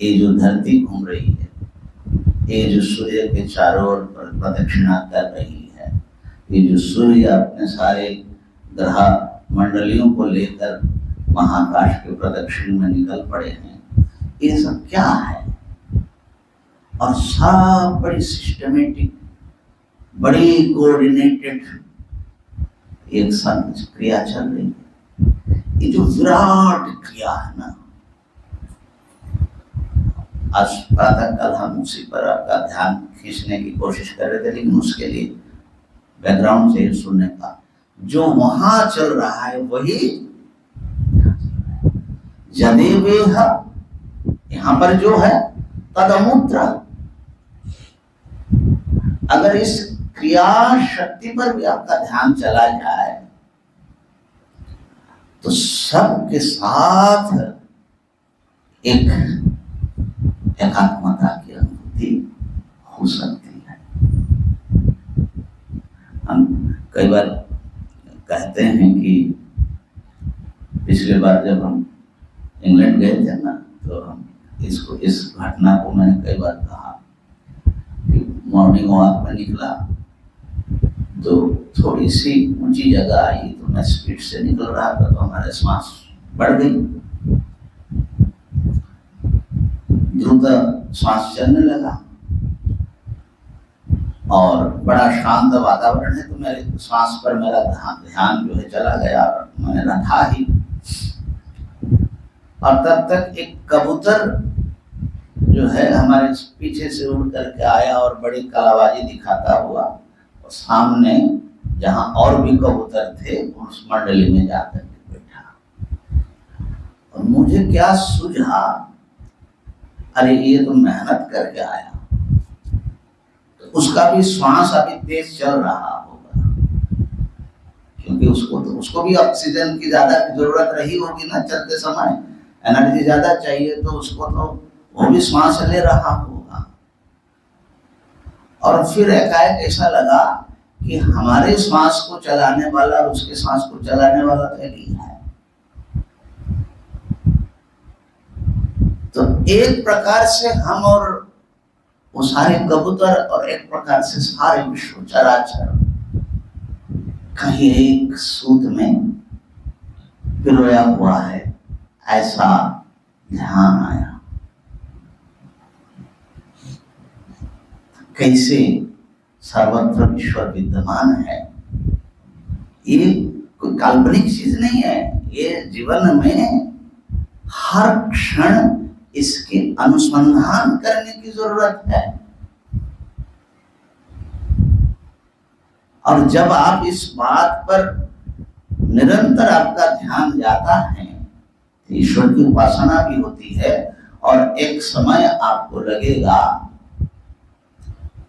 ये जो धरती घूम रही है, ये जो सूर्य के चारों ओर प्रदक्षिणा कर रही है, ये जो सूर्य अपने सारे ग्रह मंडलियों को लेकर महाकाश के प्रदक्षिण में निकल पड़े हैं, ये सब क्या है। और सब बड़ी सिस्टमेटिक, बड़ी कोऑर्डिनेटेड एक साथ क्रिया चल रही है। ये जो विराट क्रिया है ना, आज प्रातः कल हम उसी पर आपका ध्यान खींचने की कोशिश कर रहे थे, लेकिन उसके लिए बैकग्राउंड चाहिए सुनने का। जो वहां चल रहा है वही यदेवेह, यहां पर जो है तदमुत्र। अगर इस क्रिया शक्ति पर भी आपका ध्यान चला जाए तो सबके साथ एक एकात्मता की अनुभूति हो सकती है। हम कई बार कहते हैं कि पिछली बार जब हम इंग्लैंड गए थे ना, तो हम इस घटना को मैंने कई बार कहा कि मॉर्निंग वॉक में निकला तो थोड़ी सी ऊंची जगह आई तो मैं स्पीड से निकल रहा था, तो हमारे सांस बढ़ गई, द्रुत सांस चलने लगा और बड़ा शांत वातावरण है, तो मेरे सांस पर मेरा ध्यान जो है चला गया और मैंने रखा ही। और तब तक एक कबूतर जो है हमारे पीछे से उड़ करके आया और बड़ी कलाबाजी दिखाता हुआ और सामने जहां और भी कबूतर थे उस मंडली में जाकर के बैठा। और मुझे क्या सूझा, अरे ये तो मेहनत करके आया, तो उसका भी श्वास अभी तेज चल रहा होगा, क्योंकि उसको भी ऑक्सीजन की ज्यादा जरूरत रही होगी ना, चलते समय एनर्जी ज्यादा चाहिए, तो उसको तो वो भी श्वास ले रहा होगा। और फिर एकाएक ऐसा लगा कि हमारे श्वास को चलाने वाला और उसके श्वास को चलाने वाला तो एक ही है। तो एक प्रकार से हम और वो सारे कबूतर और एक प्रकार से सारे विश्व चराचर कहीं एक सूत में पिरोया हुआ है, ऐसा ध्यान आया। कैसे सर्वत्र ईश्वर विद्यमान है, ये कोई काल्पनिक चीज नहीं है, ये जीवन में हर क्षण इसके अनुसंधान करने की जरूरत है। और जब आप इस बात पर निरंतर आपका ध्यान जाता है तो ईश्वर की उपासना भी होती है, और एक समय आपको लगेगा,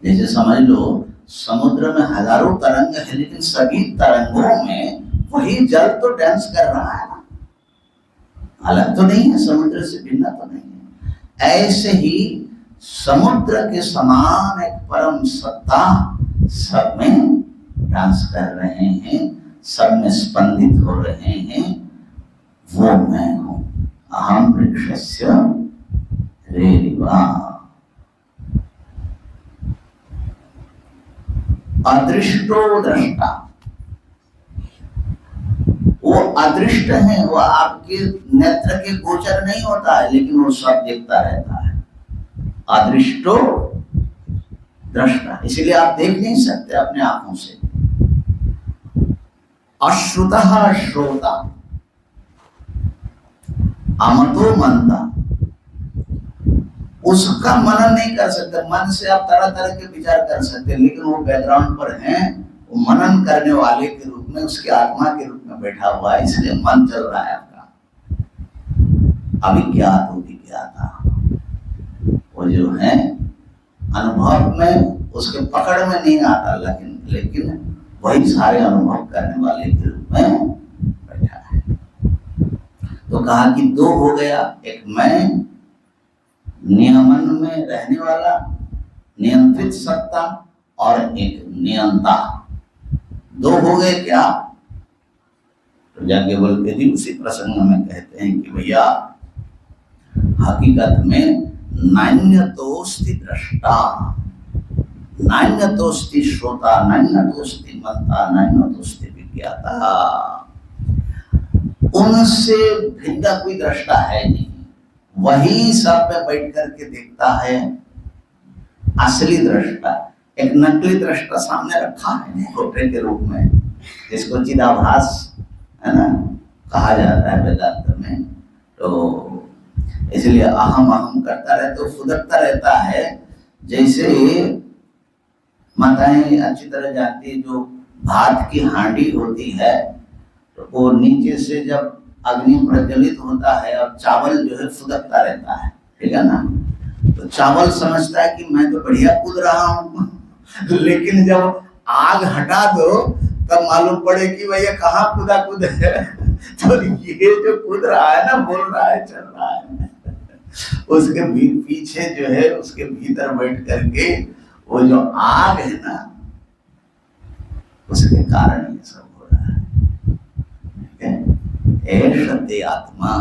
जैसे समझ लो समुद्र में हजारों तरंग है, लेकिन सभी तरंगों में वही जल तो डांस कर रहा है ना, अलग तो नहीं है, समुद्र से भिन्न तो नहीं है। ऐसे ही समुद्र के समान एक परम सत्ता सब में डांस कर रहे हैं, सब में स्पंदित हो रहे हैं, वो मैं हूं। अहम वृक्षस्य रेरिवा। अदृष्टो दृष्टा, वो अदृष्ट है, वो आपके नेत्र के गोचर नहीं होता है, लेकिन वो सब देखता रहता है। अदृष्टो दृष्टा, इसलिए आप देख नहीं सकते अपने आंखों से। अश्रुतः श्रोता, अमतो मनता, उसका मनन नहीं कर सकते। मन से आप तरह तरह के विचार कर सकते हैं, लेकिन वो बैकग्राउंड पर है, वो मनन करने वाले के रूप में, उसके आत्मा के रूप में बैठा हुआ है, इसलिए मन चल रहा है आपका। अविज्ञात विज्ञाता, वो जो है अनुभव में उसके पकड़ में नहीं आता, लेकिन वही सारे अनुभव करने वाले के रूप में बैठा है। तो कहा कि दो हो गया, एक मैं नियमन में रहने वाला नियंत्रित सत्ता और एक नियंता, दो हो गए क्या? तो याज्ञवल्क्य जी उसी प्रसंग में कहते हैं कि भैया हकीकत में नान्यतोस्ति दृष्टा, नान्यतोस्ति श्रोता, नान्यतोस्ति मनता, नान्यतोस्ति विज्ञाता। उनसे भिन्न कोई दृष्टा है नहीं, वही सब में बैठ करके देखता है। असली दृष्टा, एक नकली दृष्टा सामने रखा है खोटे के रूप में, जिसको चिदाभास है ना कहा जाता है वेदांत में। तो इसलिए अहम अहम करता रहता, तो फुदकता रहता है। जैसे माताएं अच्छी तरह जानती है, जो भात की हांडी होती है तो वो नीचे से जब अग्नि प्रज्वलित होता है और चावल जो है फुदकता रहता है, ठीक है ना। तो चावल समझता है कि मैं तो बढ़िया कूद रहा हूँ लेकिन जब आग हटा दो तब मालूम पड़े कि भैया कहाँ कूदा कूद है तो ये जो कूद रहा है ना, बोल रहा है, चल रहा है, उसके पीछे जो है, उसके भीतर बैठ करके वो जो आग है ना, उसके कारण ये सब हो रहा है। ऐशते आत्मा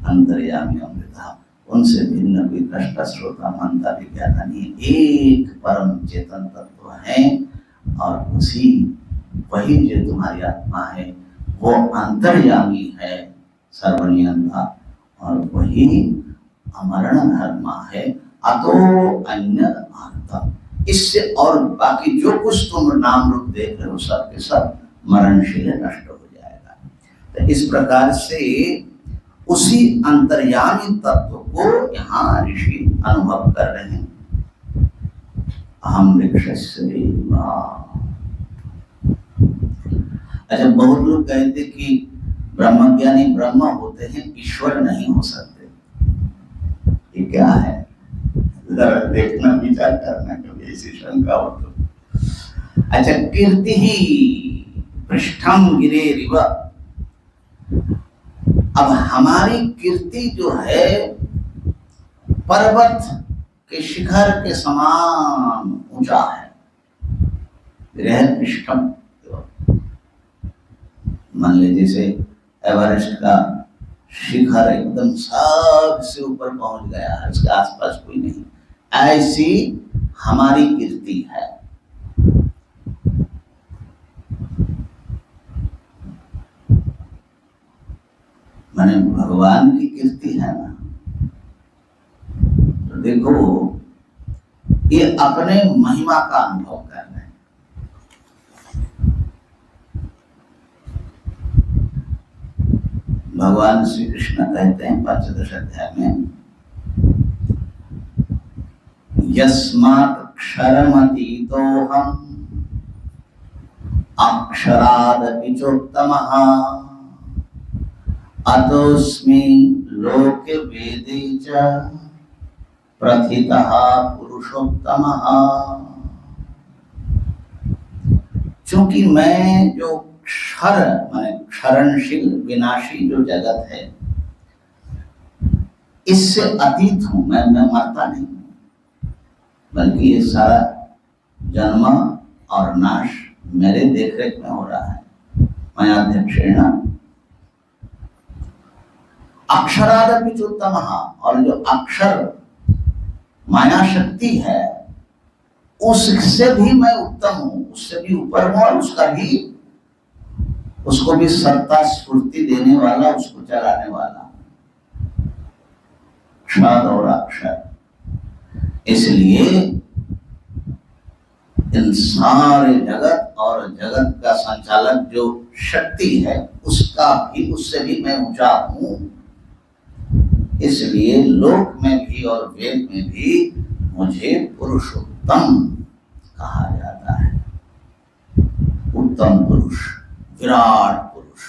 अंतर्यामी अमृता, उनसे भिन्न कोई दृष्टा श्रोता मनता विज्ञाता नहीं, एक परम चेतन तत्व है। और उसी वही जो तुम्हारी आत्मा है वो अंतर्यामी है, सर्वनियंता, और वही अमरण धर्म है। अतो अन्य अर्थम, इससे और बाकी जो कुछ तुम नाम रूप देख रहे हो सब के सब मरणशील नष्ट हो जाएगा। तो इस प्रकार से उसी अंतर्यामी तत्व को यहाँ ऋषि अनुभव कर रहे हैं। अहम वृक्षस्य। अच्छा, बहुत लोग कहते कि ब्रह्मज्ञानी ब्रह्म होते हैं, ईश्वर नहीं हो सकते। ये क्या है, जरा देखना, विचार करना, कभी ऐसी शंका हो तो। अच्छा, कीर्ति ही पृष्ठम गिरे रिव, अब हमारी कीर्ति जो है पर्वत के शिखर के समान ऊंचा है। गिरे पृष्ठम, मान लीजिए जैसे एवरेस्ट का शिखर एकदम सबसे ऊपर पहुंच गया है, उसके आसपास कोई नहीं, ऐसी हमारी कीर्ति है। माने भगवान की कीर्ति है ना। तो देखो, ये अपने महिमा का अनुभव कर रहे हैं। भगवान श्री कृष्ण कहते हैं पंचदश अध्याय में, यस्मात् क्षरमतीतोऽहम् अक्षरादपि चोत्तमः अतोऽस्मि लोके वेदे च प्रथितः पुरुषोत्तमः। क्योंकि मैं जो क्षर माने क्षरणशील विनाशी जो जगत है, इससे अतीत हूं मैं मरता नहीं, बल्कि ये सारा जन्म और नाश मेरे देखरेख में हो रहा है। मैं अध्यक्षेण अक्षरादपि चोत्तमः, और जो अक्षर माया शक्ति है उससे भी मैं उत्तम हूं, उससे भी ऊपर हूं, और उसको भी सत्ता स्फूर्ति देने वाला, उसको चलाने वाला क्षर और अक्षर। इसलिए इन सारे जगत और जगत का संचालक जो शक्ति है उससे भी मैं ऊंचा हूं। इसलिए लोक में भी और वेद में भी मुझे पुरुषोत्तम कहा जाता है। उत्तम पुरुष, विराट पुरुष,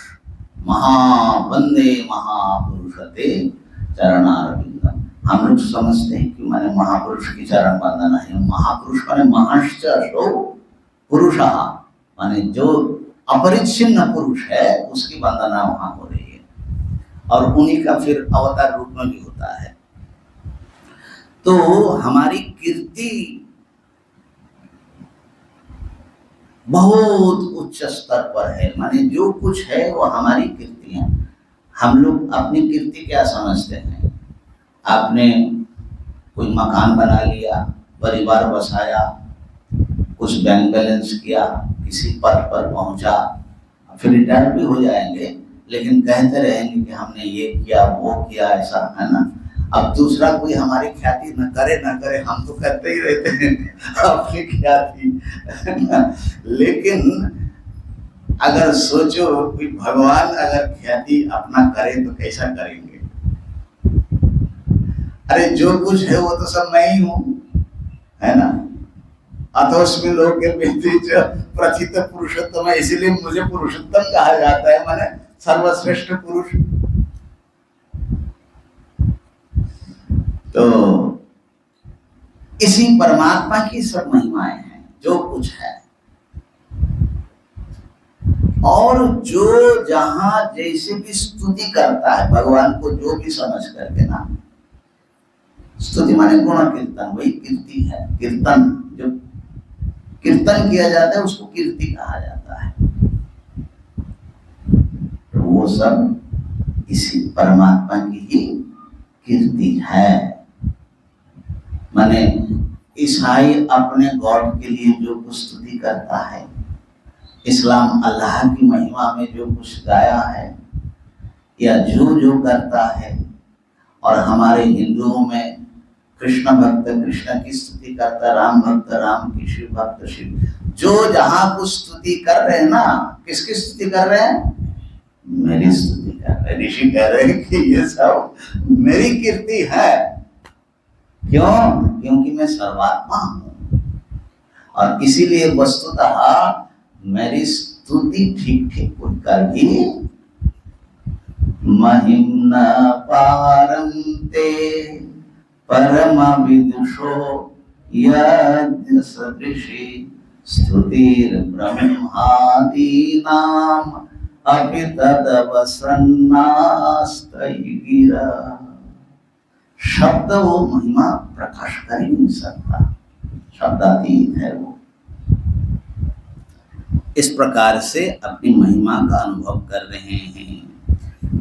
महावंदे महापुरुषते चरणारविंदम। हम लोग समझते हैं कि मैंने महापुरुष की चरण वंदना है। महापुरुष माने महाश्च असो पुरुषः, माने जो अपरिच्छिन्न पुरुष है उसकी वंदना वहां हो रही है, और उन्हीं का फिर अवतार रूप में भी होता है। तो हमारी कीर्ति बहुत उच्च स्तर पर है, माने जो कुछ है वो हमारी कीर्ति है। हम लोग अपनी कीर्ति क्या समझते हैं? आपने कोई मकान बना लिया, परिवार बसाया, कुछ बैंक बैलेंस किया, किसी पद पर पहुंचा, फिर रिटायर भी हो जाएंगे, लेकिन कहते रहेंगे कि हमने ये किया वो किया, ऐसा है ना। अब दूसरा कोई हमारी ख्याति न करे हम तो करते ही रहते हैं अपनी ख्याति, लेकिन अगर सोचो कि भगवान अगर ख्याति अपना करे तो कैसा करेंगे? अरे जो कुछ है वो तो सब मैं ही हूं, है ना। अतोस्मि लोके वेदिच प्रथित पुरुषोत्तम, इसीलिए मुझे पुरुषोत्तम कहा जाता है, माने सर्वश्रेष्ठ पुरुष। तो इसी परमात्मा की सब महिमाएं हैं, जो कुछ है। और जो जहां जैसे भी स्तुति करता है भगवान को, जो भी समझ करके ना, स्तुति माने गुण कीर्तन, वही कीर्ति है। कीर्तन, जो कीर्तन किया जाता है उसको कीर्ति कहा जाता है। तो वो सब इसी परमात्मा की ही कीर्ति है। माने ईसाई अपने गॉड के लिए जो कुछ स्तुति करता है, इस्लाम अल्लाह की महिमा में जो कुछ गाया है या जो करता है, और हमारे हिंदुओं में कृष्ण भक्त कृष्ण की स्तुति करता, राम भक्त राम की, शिव भक्त शिव, जो जहां कुछ स्तुति कर रहे हैं ना, किसकी स्तुति कर रहे हैं? मेरी स्तुति कर रहे हैं। ऋषि कह रहे हैं कि ये सब मेरी कीर्ति है। क्यों? क्योंकि मैं सर्वात्मा हूं, और इसीलिए वस्तुतः मेरी स्तुति ठीक ठीक कोई कर भी महिम्ना पारंते परम विदुषो यद्य सदृशी स्तुतिर ब्रह्मादीनाम अपि तदवसन्नास्तै गिरा। शब्द वो महिमा प्रकाश कर ही नहीं सकता, शब्दातीत है वो। इस प्रकार से अपनी महिमा का अनुभव कर रहे हैं।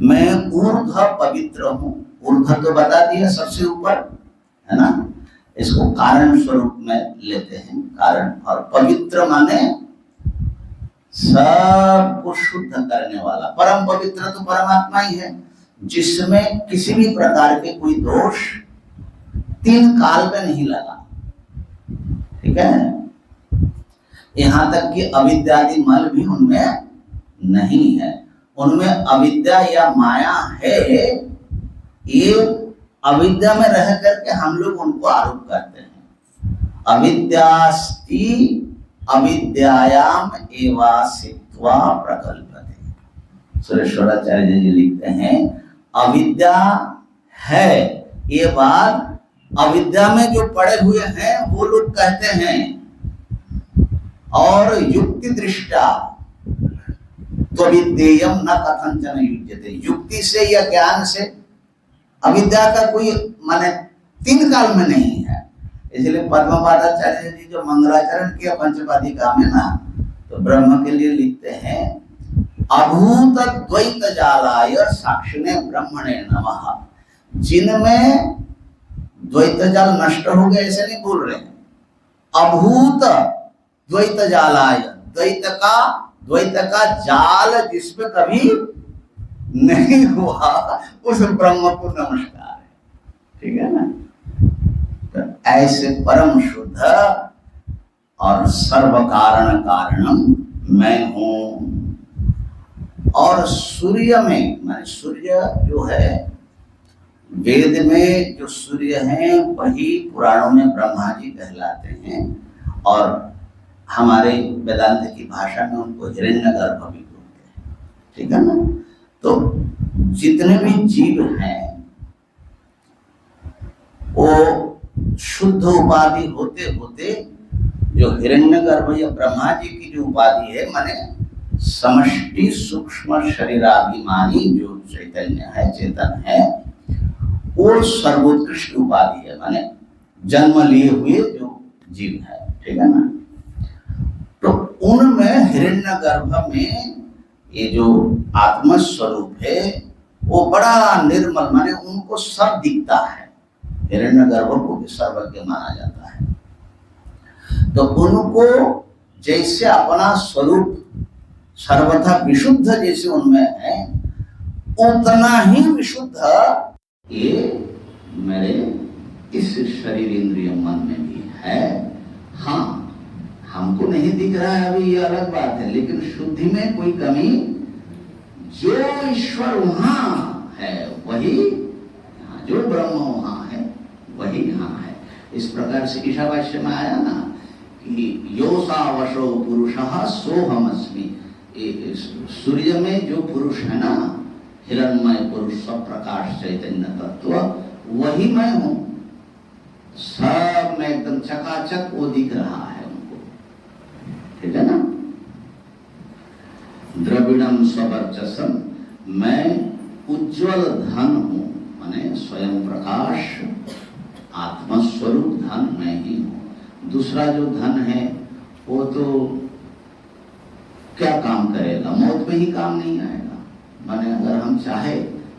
मैं ऊर्ध्व पवित्र हूं। ऊर्ध्व तो बता दिया, सबसे ऊपर, है ना। इसको कारण स्वरूप में लेते हैं, कारण। और पवित्र माने सबको शुद्ध करने वाला। परम पवित्र तो परमात्मा ही है, जिसमें किसी भी प्रकार के कोई दोष तीन काल में नहीं लगा। ठीक है। यहाँ तक कि अविद्यादि मल भी उनमें नहीं है। उनमें अविद्या या माया है, ये अविद्या में रह करके हम लोग उनको आरोप करते हैं। अविद्यास्ति अविद्यायाम एवासित्वा प्रकल्पते। सुरेश्वराचार्य जी लिखते हैं, अविद्या है, ये बात अविद्या में जो पड़े हुए हैं वो लोग कहते हैं। और युक्ति दृष्टा त्वविद्येयम न कथंचन युज्यते। युक्ति से या ज्ञान से अविद्या का कोई माने तीन काल में नहीं है। इसलिए पद्मपादाचार्य जी जो मंगलाचरण किया पंचपादिका में ना, तो ब्रह्म के लिए लिखते हैं, अभूत द्वैत जालाय साक्षिणे ब्रह्मणे नमः। जिनमें द्वैत जाल नष्ट हो गए ऐसे नहीं बोल रहे हैं, अभूत द्वैत जालाय, द्वैत का जाल जिसमें कभी नहीं हुआ, उस ब्रह्म को नमस्कार है। ठीक है ना। तो ऐसे परम शुद्ध और सर्व कारण कारणम मैं हूं। और सूर्य में, माने सूर्य जो है, वेद में जो सूर्य हैं वही पुराणों में ब्रह्मा जी कहलाते हैं, और हमारे वेदांत की भाषा में उनको हिरण्यगर्भ भी बोलते हैं। ठीक है ना। तो जितने भी जीव हैं वो शुद्ध उपाधि होते होते जो हिरण्यगर्भ या ब्रह्मा जी की जो उपाधि है, माने समष्टि सूक्ष्म शरीराभिमानी जो चैतन्य है, चेतन है, वो सर्वोत्कृष्ट उपाधि है, माने जन्म लिए हुए जो जीव है। ठीक है ना। तो उनमें हिरण्यगर्भ में ये जो आत्मस्वरूप है वो बड़ा निर्मल, माने उनको सब दिखता है। हिरण्यगर्भ को भी सर्वज्ञ माना जाता है। तो उनको जैसे अपना स्वरूप सर्वथा विशुद्ध जैसे उनमें है, उतना ही विशुद्ध ये मेरे इस शरीर इंद्रिय मन में भी है। हाँ, हमको नहीं दिख रहा है अभी, ये अलग बात है, लेकिन शुद्धि में कोई कमी, जो ईश्वर वहां है वही, जो ब्रह्म वहां है इस प्रकार से ईशावास्य में आया ना कि योसावशो पुरुषः सोहमस्मि। सूर्य में जो पुरुष है ना, हिरण्मय पुरुष, सब प्रकाश चैतन्य तत्व, वही मैं हूं। सब में एकदम चकाचक वो दिख रहा है उनको, ठीक है ना। द्रविणम स्ववर्चसम, मैं उज्ज्वल धन हूं, माने स्वयं प्रकाश, आत्मस्वरूप धन मैं ही हूं। दूसरा जो धन है वो तो क्या काम करेगा, मौत में ही काम नहीं आएगा। माने अगर हम चाहे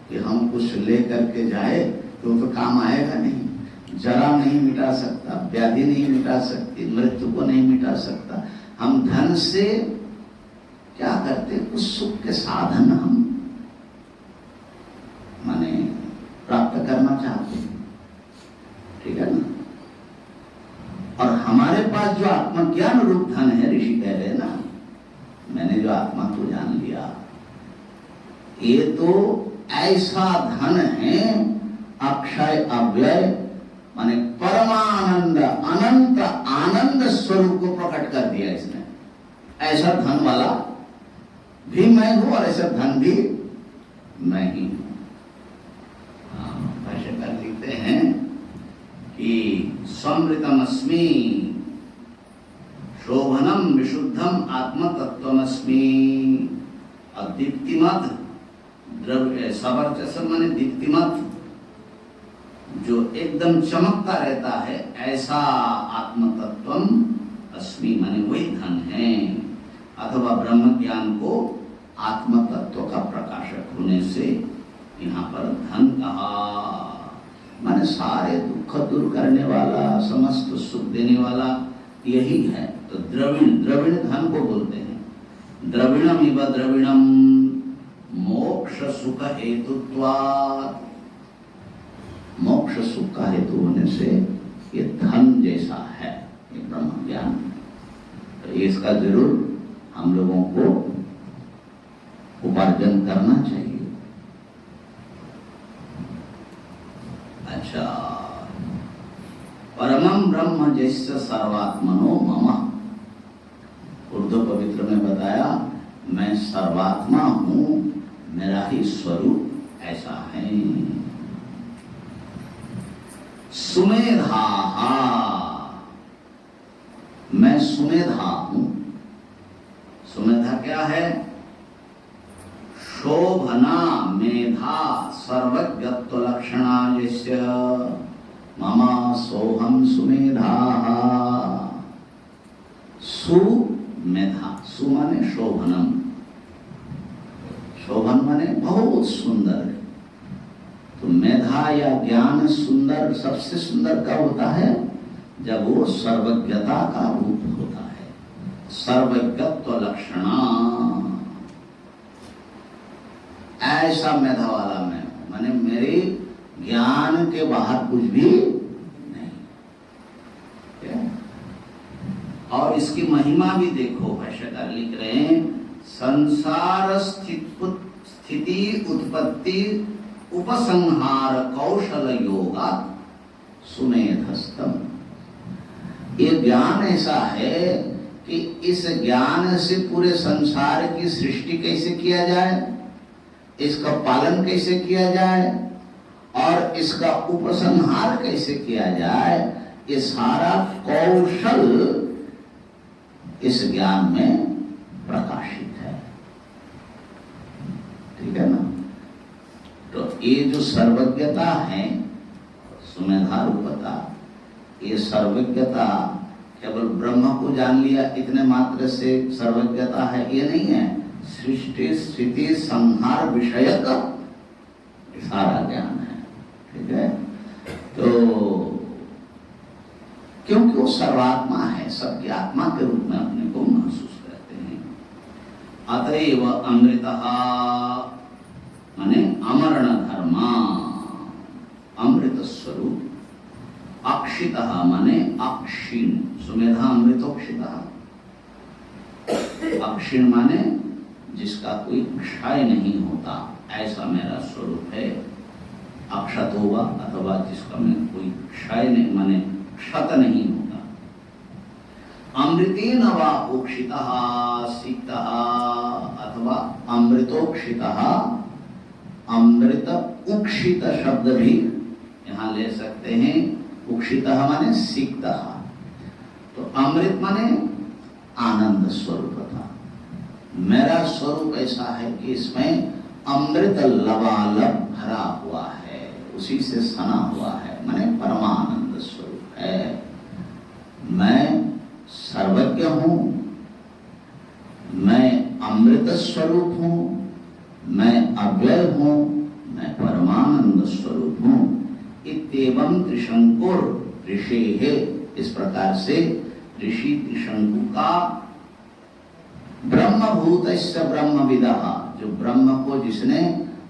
कि हम कुछ ले करके जाए तो काम आएगा नहीं। जरा नहीं मिटा सकता, व्याधि नहीं मिटा सकती, मृत्यु को नहीं मिटा सकता। हम धन से क्या करते, कुछ सुख के साधन हम माने प्राप्त करना चाहते हैं, ठीक है ना। और हमारे पास जो आत्मज्ञान रूप धन है, ऋषि कह रहे ना, मैंने जो आत्मा को जान लिया, ये तो ऐसा धन है अक्षय अव्यय, माने परमानंद अनंत आनंद स्वरूप को प्रकट कर दिया इसने। ऐसा धन वाला भी मैं हूं और ऐसा धन भी मैं ही हूं। भाष्यकार लिखते हैं कि समृतमस्मि शोभनम विशुद्धम आत्मतत्वमस्मि। और दीप्तिमत द्रव्य सवर्चसम माने दीप्तिमत, जो एकदम चमकता रहता है, ऐसा आत्मतत्वम अस्मि माने वही धन है। अथवा ब्रह्म ज्ञान को आत्म तत्व का प्रकाशक होने से यहाँ पर धन कहा, माने सारे दुख दूर करने वाला, समस्त सुख देने वाला यही है। तो द्रविण, द्रविण धन को बोलते हैं। द्रविणम इव द्रविणम मोक्ष सुख हेतुत्वात्, मोक्ष सुख का हेतु होने से ये धन जैसा है ये ब्रह्म ज्ञान। तो इसका जरूर हम लोगों को उपार्जन करना चाहिए। अच्छा, परमं ब्रह्म जैसे सर्वात्मनो मम, उर्दू पवित्र में बताया मैं सर्वात्मा हूं, मेरा ही स्वरूप ऐसा है। सुमेधा, मैं सुमेधा हूं। सुमेधा क्या है? शोभना मेधा सर्वज्ञत्व लक्षणा यस्य मम सोहम सुमेधा। सुमेधा, सु माने शोभनम, शोभन माने बहुत सुंदर। तो मेधा या ज्ञान सुंदर, सबसे सुंदर कब होता है? जब वो सर्वज्ञता का रूप होता है। सर्वज्ञत्व लक्षणा, ऐसा मेधा वाला मैं हूं, माने मेरे ज्ञान के बाहर कुछ भी नहीं। और इसकी महिमा भी देखो, भाष्यकार लिख रहे हैं, संसार स्थिति उत्पत्ति उपसंहार कौशल योगा सुमेधस्तम। ये ज्ञान ऐसा है कि इस ज्ञान से पूरे संसार की सृष्टि कैसे किया जाए, इसका पालन कैसे किया जाए और इसका उपसंहार कैसे किया जाए, ये सारा कौशल इस ज्ञान में प्रकाशित है। ठीक है ना। तो ये जो सर्वज्ञता है, सुमेधा रूपता, ये सर्वज्ञता केवल ब्रह्म को जान लिया इतने मात्र से सर्वज्ञता है ये नहीं है। सृष्टि स्थिति संहार विषय का सारा ज्ञान है। ठीक है। तो क्योंकि वो सर्वात्मा है, सबकी आत्मा के रूप में अपने को महसूस करते हैं। अतएव अमृतः माने अमरण धर्मा, अमृत स्वरूप। अक्षितः माने अक्षीण, सुमेधा अमृतोक्षितः। अक्षीण माने जिसका कोई क्षय नहीं होता, ऐसा मेरा स्वरूप है। अक्षत होगा अथवा जिसका में कोई क्षय नहीं, माने क्षत नहीं होगा। अमृतेन वा उक्षितः सिक्तः अथवा अमृतोक्षितः, अमृत उक्षित शब्द भी यहाँ ले सकते हैं। उक्षितः माने सिक्तः, तो अमृत माने आनंद स्वरूप था। मेरा स्वरूप ऐसा है कि इसमें अमृत लबालब भरा हुआ है, उसी से सना हुआ है, माने परमानंद स्वरूप है। मैं सर्वज्ञ हूँ, मैं अमृत स्वरूप हूँ, मैं अव्यय हूँ, मैं परमानंद स्वरूप हूँ। इत्येवं त्रिशंकुर ऋषि है, इस प्रकार से ऋषि त्रिशंकु का ब्रह्मभूतस्य ब्रह्मविदः, जो ब्रह्म को जिसने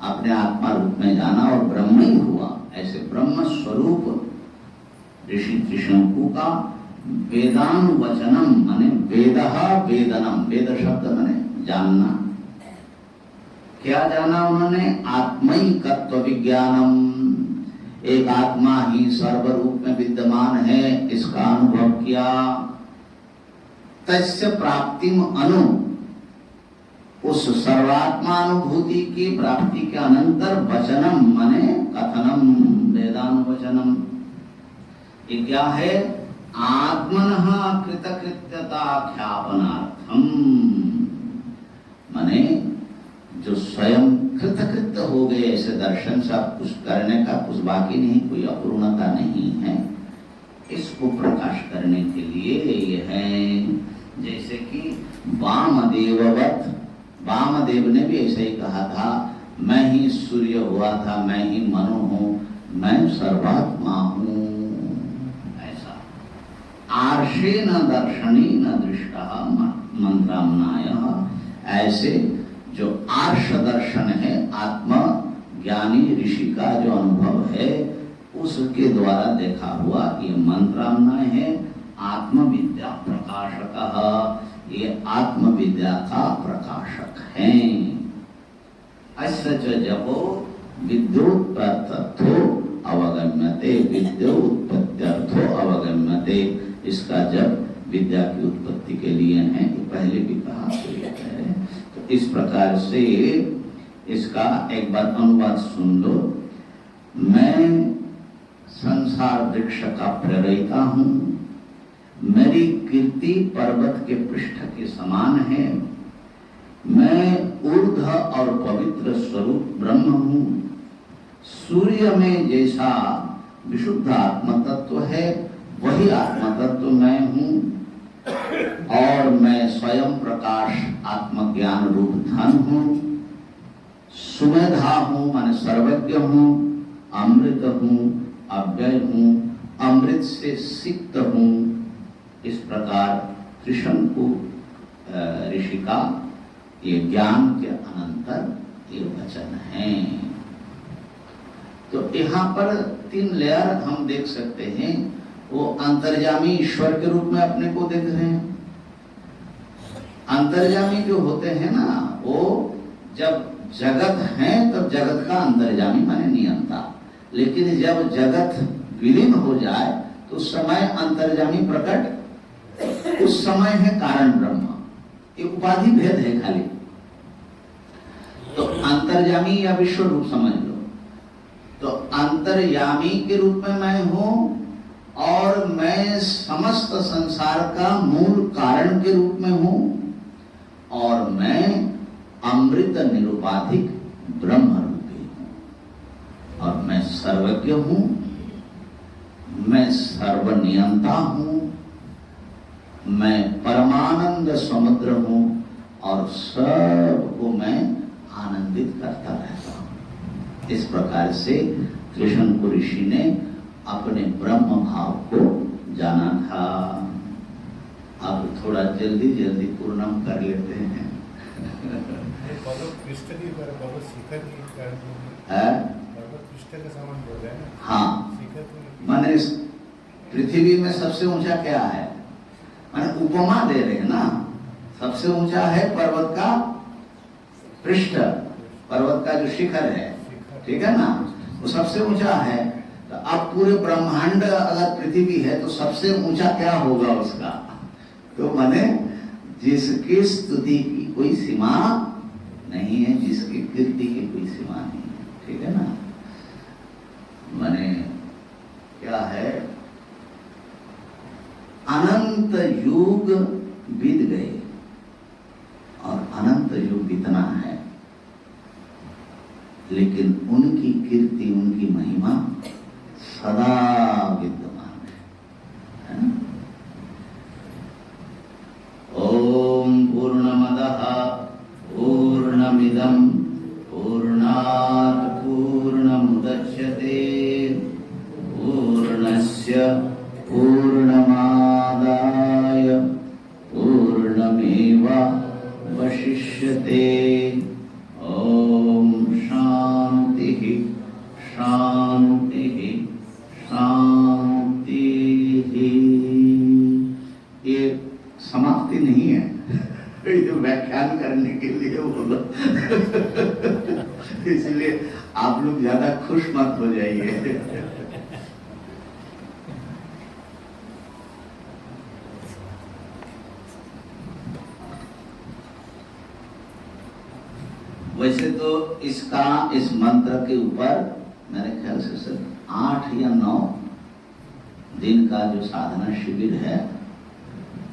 अपने आत्मा रूप में जाना और ब्रह्म ही हुआ, ऐसे ब्रह्म स्वरूप ऋषि त्रिशंकु का वेदानुवचनम माने वेदः वेदनम, वेद शब्द माने जानना। क्या जाना उन्होंने? आत्मैकत्व विज्ञानम, एक आत्मा ही सर्वरूप में विद्यमान है, इसका अनुभव किया। तस्य प्राप्तिम अनु, उस सर्वात्मानुभूति की प्राप्ति के अनंतर वचनम माने कथनम, वेदानुवचनम। ये क्या है? आत्मनः कृतकृत्यता ख्यापनार्थम, माने जो स्वयं कृतकृत्य हो गए, ऐसे दर्शन से आप कुछ करने का कुछ बाकी नहीं, कोई अपूर्णता नहीं है, इसको प्रकाश करने के लिए ये है। जैसे कि वामदेववत, वामदेव ने भी ऐसे ही कहा था, मैं ही सूर्य हुआ था, मैं ही मनु हूँ, मैं सर्वात्मा हूँ। ऐसा आर्षेण दर्शनेन दृष्टः मंत्रामनायः, ऐसे जो आर्ष दर्शन है, आत्म ज्ञानी ऋषि का जो अनुभव है, उसके द्वारा देखा हुआ ये मंत्रामनाय है। आत्मविद्या प्रकाशक, ये आत्मविद्या का प्रकाशक है। अस्य च जपो विद्योत्पत्त्यर्थो अवगम्यते, विद्योत्पत्त्यर्थो अवगम्यते, इसका जप विद्या की उत्पत्ति के लिए है, ये पहले भी कहा है। तो इस प्रकार से इसका एक बार अनुवाद सुन लो। मैं संसार वृक्ष का प्रेरयिता हूँ, मेरी कीर्ति पर्वत के पृष्ठ के समान है, मैं ऊर्ध्व और पवित्र स्वरूप ब्रह्म हूँ। सूर्य में जैसा विशुद्ध आत्म तत्व है, वही आत्म तत्व मैं हूँ, और मैं स्वयं प्रकाश आत्मज्ञान रूप धन हूँ। सुमेधा हूँ माने सर्वज्ञ हूँ, अमृत हूँ, अव्यय हूँ, अमृत से सिक्त हूँ। इस प्रकार त्रिशंकु ऋषि का ये ज्ञान के अनंतर ये वचन है। तो यहाँ पर 3 लेयर हम देख सकते हैं। वो अंतर्यामी ईश्वर के रूप में अपने को देख रहे हैं। अंतर्यामी जो होते हैं ना, वो जब जगत है तब जगत का अंतर्यामी माने नियंता, लेकिन जब जगत विलीन हो जाए तो उस समय अंतर्यामी प्रकट, उस समय है कारण ब्रह्म। ये उपाधि भेद है खाली। तो अंतर्यामी या विश्व रूप समझ लो। तो अंतर्यामी के रूप में मैं हूं, और मैं समस्त संसार का मूल कारण के रूप में हूं, और मैं अमृत निरुपाधिक ब्रह्म रूपी हूं, और मैं सर्वज्ञ हूं, मैं सर्वनियंता हूं, मैं परमानंद समुद्र हूं, और सबको मैं आनंदित करता रहता हूं। इस प्रकार से त्रिशंकु ऋषि ने अपने ब्रह्म भाव को जाना था। अब थोड़ा जल्दी जल्दी पूर्णम कर लेते हैं। हाँ, माने पृथ्वी में सबसे ऊंचा क्या है? माने उपमा दे रहे हैं ना, सबसे ऊंचा है पर्वत का पृष्ठ, पर्वत का जो शिखर है, ठीक है ना, वो सबसे ऊंचा है। तो अब पूरे ब्रह्मांड अगर पृथ्वी है तो सबसे ऊंचा क्या होगा उसका? तो माने जिसकी स्तुति की कोई सीमा नहीं है, जिसकी कीर्ति की कोई सीमा नहीं है, ठीक है ना। माने क्या है, अनंत युग बीत गए और अनंत युग बीतना है, लेकिन उनकी कीर्ति, उनकी महिमा सदा विद्यमान है ना। ओम पूर्णमदः पूर्णमिदं पूर्णात् पूर्णमुदच्यते पूर्णस्य पूर्णमादाय पूर्णमेवावशिष्यते। ओम शांतिः शांतिः शांतिः। ये समाप्ति नहीं है, ये व्याख्यान करने के लिए बोलो। इसलिए आप लोग ज्यादा खुश मत हो जाइए। वैसे तो इसका, इस मंत्र के ऊपर मेरे ख्याल से सिर्फ 8 या 9 दिन का जो साधना शिविर है,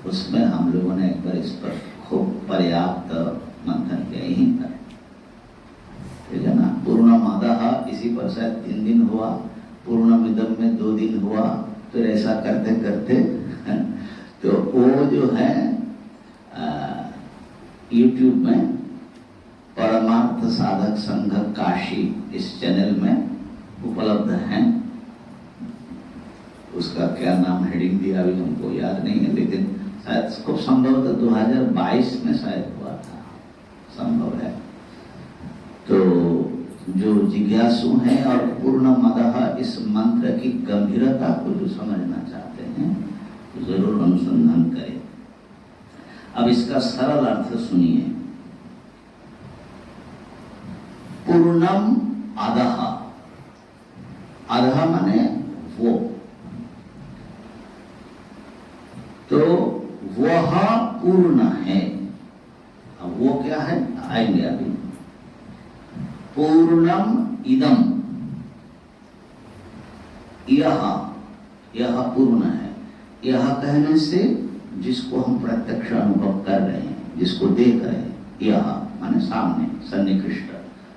उसमें हम लोगों ने एक बार इस पर खूब पर्याप्त मंथन किया यहीं पर, ठीक है ना। पूर्णमादः इसी पर शायद 3 दिन हुआ, पूर्णमिदं में 2 दिन हुआ, फिर ऐसा करते करते तो वो जो है यूट्यूब में परमार्थ साधक संघ काशी इस चैनल में उपलब्ध हैं। उसका क्या नाम हेडिंग दिया अभी हमको याद नहीं है, लेकिन शायद खूब संभवतः 2022 में शायद हुआ था, संभव है। तो जो जिज्ञासु हैं और पूर्णमदः इस मंत्र की गंभीरता को जो समझना चाहते हैं तो जरूर अनुसंधान करें। अब इसका सरल अर्थ सुनिए। पूर्णम अधः, अधः माने वो, तो वह पूर्ण है। अब वो क्या है आएंगे अभी। पूर्णम इदम, यह पूर्ण है। यह कहने से जिसको हम प्रत्यक्ष अनुभव कर रहे हैं, जिसको देख रहे हैं, यह माने सामने सन्निकृष्ट,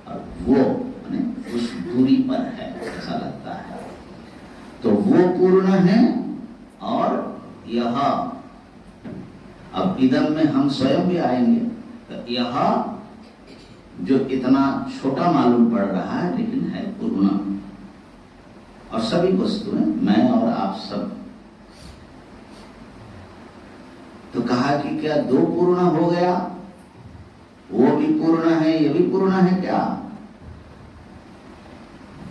और वो माने उस दूरी पर है ऐसा लगता है। तो वो पूर्ण है और यह, अब इदम में हम स्वयं भी आएंगे, तो यह जो इतना छोटा मालूम पड़ रहा है लेकिन है पूर्ण। और सभी वस्तुएं, मैं और आप सब, तो कहा कि क्या 2 पूर्ण हो गया? वो भी पूर्ण है, ये भी पूर्ण है क्या?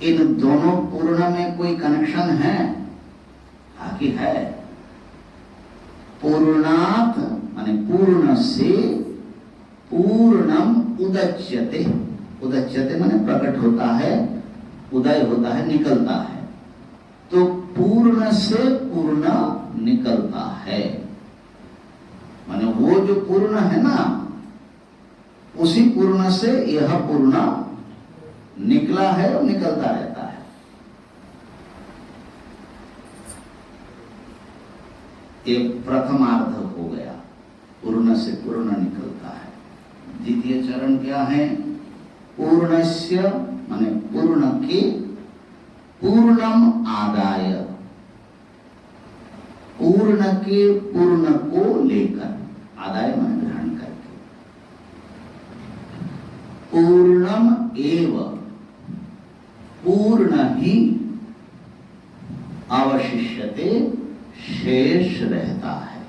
इन दोनों पूर्ण में कोई कनेक्शन है? आखिर है। पूर्णात माने पूर्ण से, पूर्णम उदच्यते, उदच्यते माने प्रकट होता है, उदय होता है, निकलता है। तो पूर्ण से पूर्ण निकलता है, माने वो जो पूर्ण है ना, उसी पूर्ण से यह पूर्ण निकला है और निकलता रहता है। ये प्रथमार्ध हो गया, पूर्ण से पूर्ण निकलता है। द्वितीय चरण क्या है? पूर्णस्य माने पूर्ण के, पूर्णम आदाय, पूर्ण के पूर्ण को लेकर, आदाय माने ग्रहण करके, पूर्णम एव, पूर्ण ही अवशिष्यते, शेष रहता है।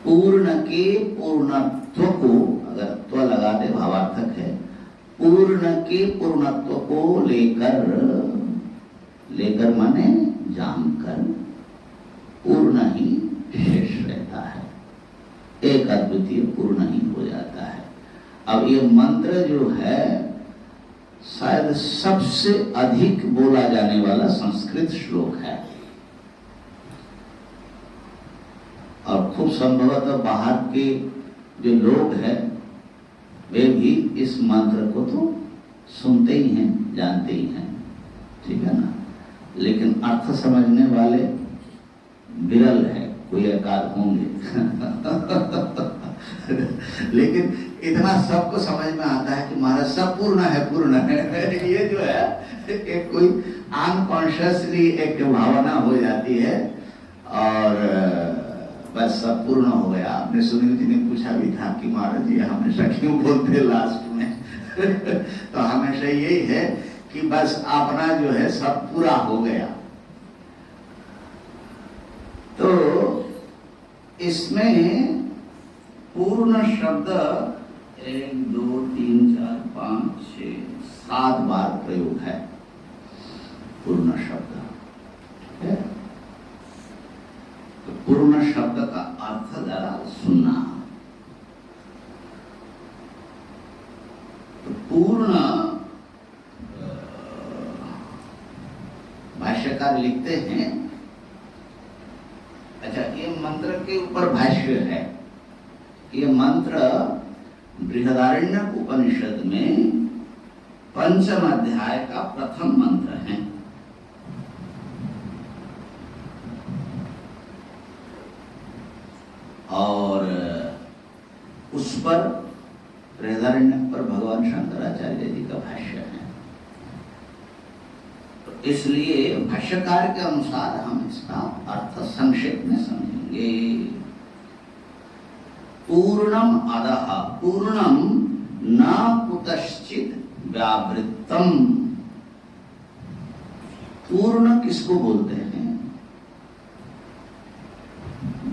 पूर्ण के पूर्णत्व को, अगर त्व लगा दे भावार्थक है, पूर्ण के पूर्णत्व को लेकर, लेकर माने जानकर, पूर्ण ही शेष रहता है, एक अद्वितीय पूर्ण ही हो जाता है। अब ये मंत्र जो है शायद सबसे अधिक बोला जाने वाला संस्कृत श्लोक है, और खूब संभवतः बाहर के जो लोग हैं वे भी इस मंत्र को तो सुनते ही हैं, जानते ही हैं, ठीक है ना। लेकिन अर्थ समझने वाले विरल है, कोई एकाध होंगे लेकिन इतना सबको समझ में आता है कि महाराज सब पूर्ण है, पूर्ण है ये जो है एक कोई अनकॉन्शियसली एक भावना हो जाती है, और बस सब पूर्ण हो गया। आपने सुनील जी ने पूछा भी था कि महाराज जी हमेशा क्यों बोलते लास्ट में तो हमेशा यही है कि बस अपना जो है सब पूरा हो गया। तो इसमें पूर्ण शब्द 1 2 3 4 5 6 7 बार प्रयोग है पूर्ण शब्द, ठीक है। तो पूर्ण शब्द का अर्थ जरा सुनना। तो पूर्ण भाष्यकार लिखते हैं, अच्छा ये मंत्र के ऊपर भाष्य है, ये मंत्र बृहदारण्यक उपनिषद में 5म अध्याय का प्रथम मंत्र है। और उस पर बृहदारण्यक पर भगवान शंकराचार्य जी का भाष्य है। तो इसलिए भाष्यकार के अनुसार हम इसका अर्थ संक्षेप में समझेंगे। पूर्णम अधः पूर्णम न कुतश्चित व्यावृत्तम। पूर्ण किसको बोलते हैं?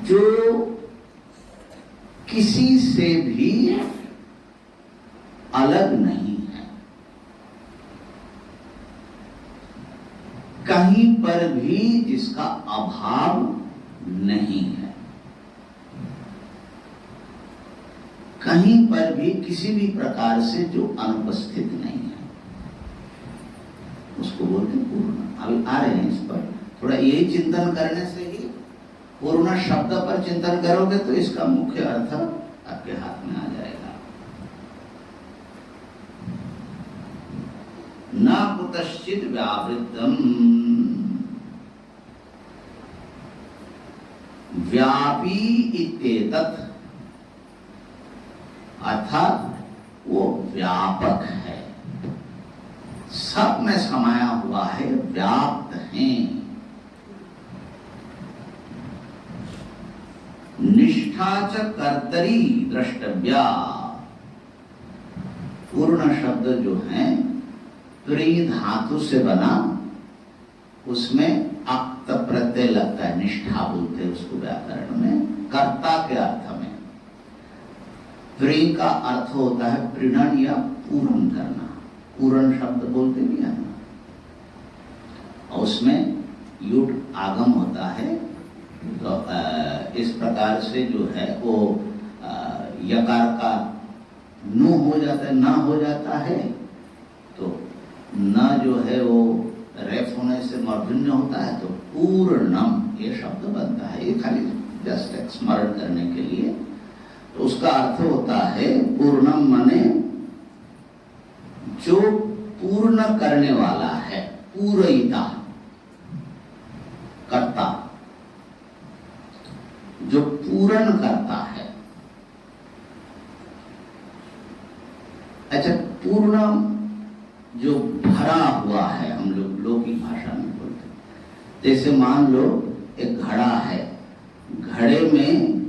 जो किसी से भी अलग नहीं है, कहीं पर भी जिसका अभाव नहीं है, कहीं पर भी किसी भी प्रकार से जो अनुपस्थित नहीं है, उसको बोलते पूर्ण। अभी आ रहे हैं इस पर, थोड़ा यही चिंतन करने से ही पूर्ण शब्द पर चिंतन करोगे तो इसका मुख्य अर्थ आपके हाथ में आ जाएगा। न कुतश्चित व्यावृत्तम, व्यापी इत्येतत्, अर्थात वो व्यापक है, सब में समाया हुआ है, व्याप्त है। निष्ठा च कर्तरी द्रष्टव्या। पूर्ण शब्द जो है त्रि धातु से बना, उसमें अक्त प्रत्यय लगता है, निष्ठा बोलते हैं उसको व्याकरण में, कर्ता के अर्थ में। त्रि का अर्थ होता है प्रीणन या पूर्ण करना, पूर्ण शब्द बोलते भी है ना। और उसमें युड आगम होता है, तो इस प्रकार से जो है वो यकार का नु हो जाता है, ना हो जाता है, तो न जो है वो रेफ होने से मूर्धन्य होता है, तो पूर्णम ये शब्द बनता है। ये खाली जस्ट स्मरण करने के लिए। तो उसका अर्थ होता है पूर्णम माने जो पूर्ण करने वाला है, पूर्णता, कर्ता, जो पूर्ण करता है। अच्छा, पूर्ण जो भरा हुआ है, हम लोग लौकिक भाषा में बोलते हैं। जैसे मान लो एक घड़ा है, घड़े में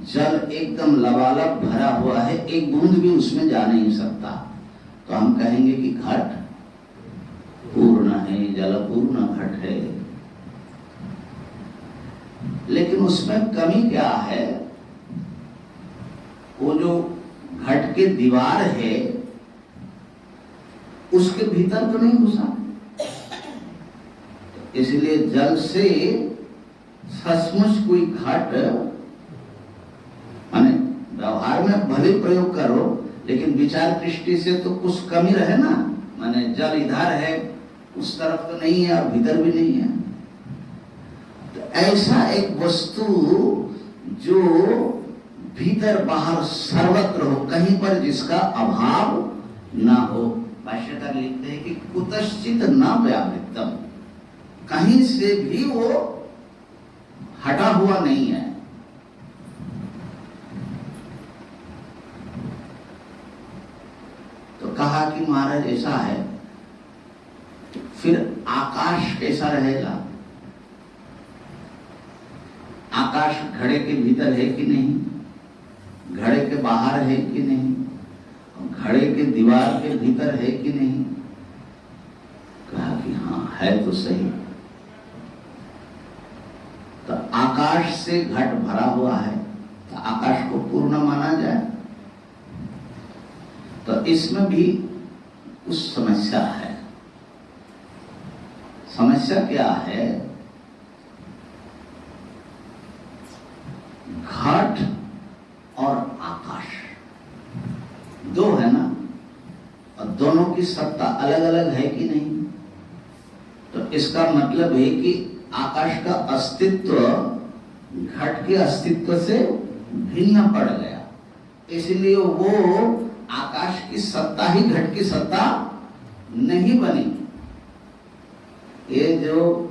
जल एकदम लबालब भरा हुआ है, एक बूंद भी उसमें जा नहीं सकता, तो हम कहेंगे कि घट पूर्ण है, जल पूर्ण घट है। लेकिन उसमें कमी क्या है? वो जो घट के दीवार है उसके भीतर तो नहीं घुसा, इसलिए जल से सचमुच कोई घट, माने व्यवहार में भले प्रयोग करो लेकिन विचार दृष्टि से तो कुछ कमी रहे ना, माने जल इधर है, उस तरफ तो नहीं है और भीतर भी नहीं है। तो ऐसा एक वस्तु जो भीतर बाहर सर्वत्र हो, कहीं पर जिसका अभाव ना हो। भाष्यकार लिखते हैं कि कुतश्चित न व्यावृत्तम, कहीं से भी वो हटा हुआ नहीं है। तो कहा कि महाराज ऐसा है, फिर आकाश कैसा रहेगा? आकाश घड़े के भीतर है कि नहीं, घड़े के बाहर है कि नहीं, घड़े के दीवार के भीतर है कि नहीं? कहा कि हाँ है तो सही। तो आकाश से घट भरा हुआ है, तो आकाश को पूर्ण माना जाए। तो इसमें भी कुछ समस्या है। समस्या क्या है? घट और आकाश दो है ना, और दोनों की सत्ता अलग अलग है कि नहीं? तो इसका मतलब है कि आकाश का अस्तित्व घट के अस्तित्व से भिन्न पड़ गया, इसलिए वो आकाश की सत्ता ही घट की सत्ता नहीं बनी। ये जो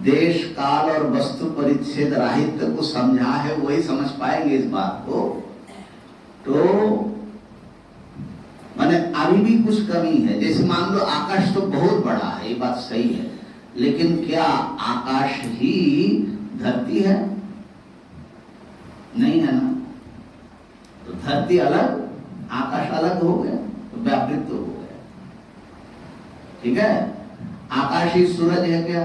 देश काल और वस्तु परिच्छेद राहित्य को समझा है वही समझ पाएंगे इस बात को। तो माने अभी भी कुछ कमी है। जैसे मान लो आकाश तो बहुत बड़ा है, ये बात सही है, लेकिन क्या आकाश ही धरती है? नहीं है ना। तो धरती अलग, आकाश अलग हो गया, तो व्यापृत हो गया। ठीक है, आकाशी सूरज है क्या?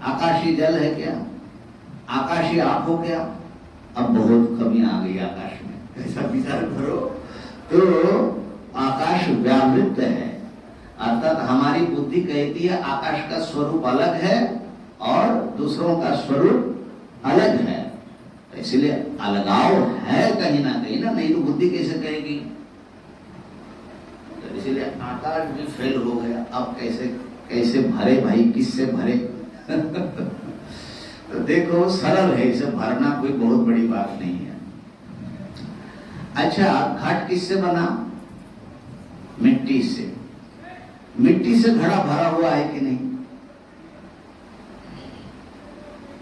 आकाशी जल है क्या? आकाशी आप हो क्या? अब बहुत कमी आ गई आकाश में, ऐसा विचार करो। तो आकाश व्यावृत है, अर्थात हमारी बुद्धि कहती है आकाश का स्वरूप अलग है और दूसरों का स्वरूप अलग है, इसलिए अलगाव है कहीं ना कहीं ना, नहीं तो बुद्धि कैसे कहेगी? तो इसलिए आकाश भी फेल हो गया। अब कैसे भरे भाई, किससे भरे? तो देखो सरल है, इसे भरना कोई बहुत बड़ी बात नहीं है। अच्छा, घट किससे बना? मिट्टी से। मिट्टी से घड़ा भरा हुआ है कि नहीं?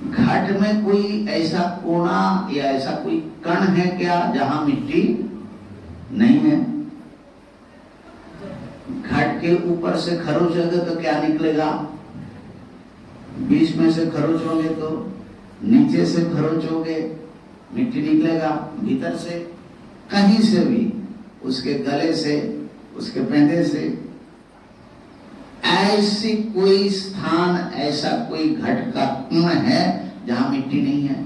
घट में कोई ऐसा कोना या ऐसा कोई कण है क्या जहां मिट्टी नहीं है? घट के ऊपर से खरोचोगे तो क्या निकलेगा? बीच में से खरोचोगे तो नीचे से खरोचोगे, मिट्टी निकलेगा। भीतर से कहीं से भी, उसके गले से, उसके पैंधे से, ऐसी कोई स्थान, ऐसा कोई घट का कण है जहां मिट्टी नहीं है?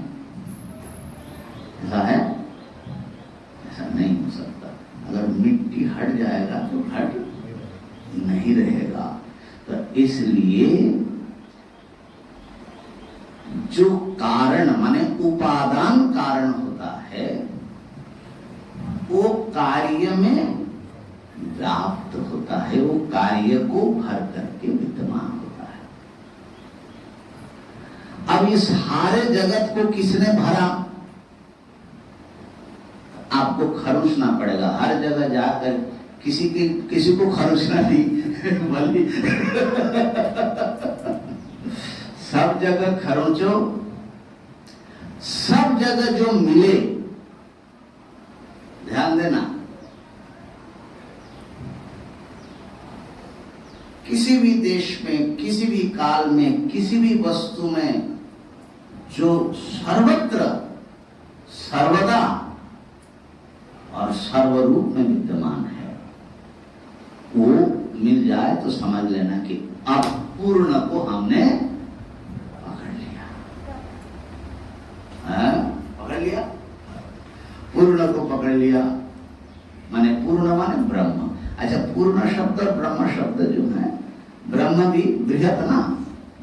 ऐसा है? ऐसा नहीं हो सकता। अगर मिट्टी हट जाएगा तो घट नहीं रहेगा। तो इसलिए जो कारण माने उपादान कारण होता है, वो कार्य में व्याप्त होता है, वो कार्य को भर करके विद्यमान होता है। अब इस सारे जगत को किसने भरा? आपको खरोचना पड़ेगा हर जगह जाकर, किसी को खरोचना नहीं बोली सब जगह खरोचो, सब जगह जो मिले, ध्यान देना, किसी भी देश में, किसी भी काल में, किसी भी वस्तु में जो सर्वत्र, सर्वदा और सर्वरूप में विद्यमान है, वो मिल जाए तो समझ लेना कि अब पूर्ण को हमने पकड़ लिया। पकड़ लिया, पूर्ण को पकड़ लिया। माने पूर्ण माने ब्रह्म। अच्छा, पूर्ण शब्द और ब्रह्म शब्द जो है, ब्रह्म भी बृहत ना,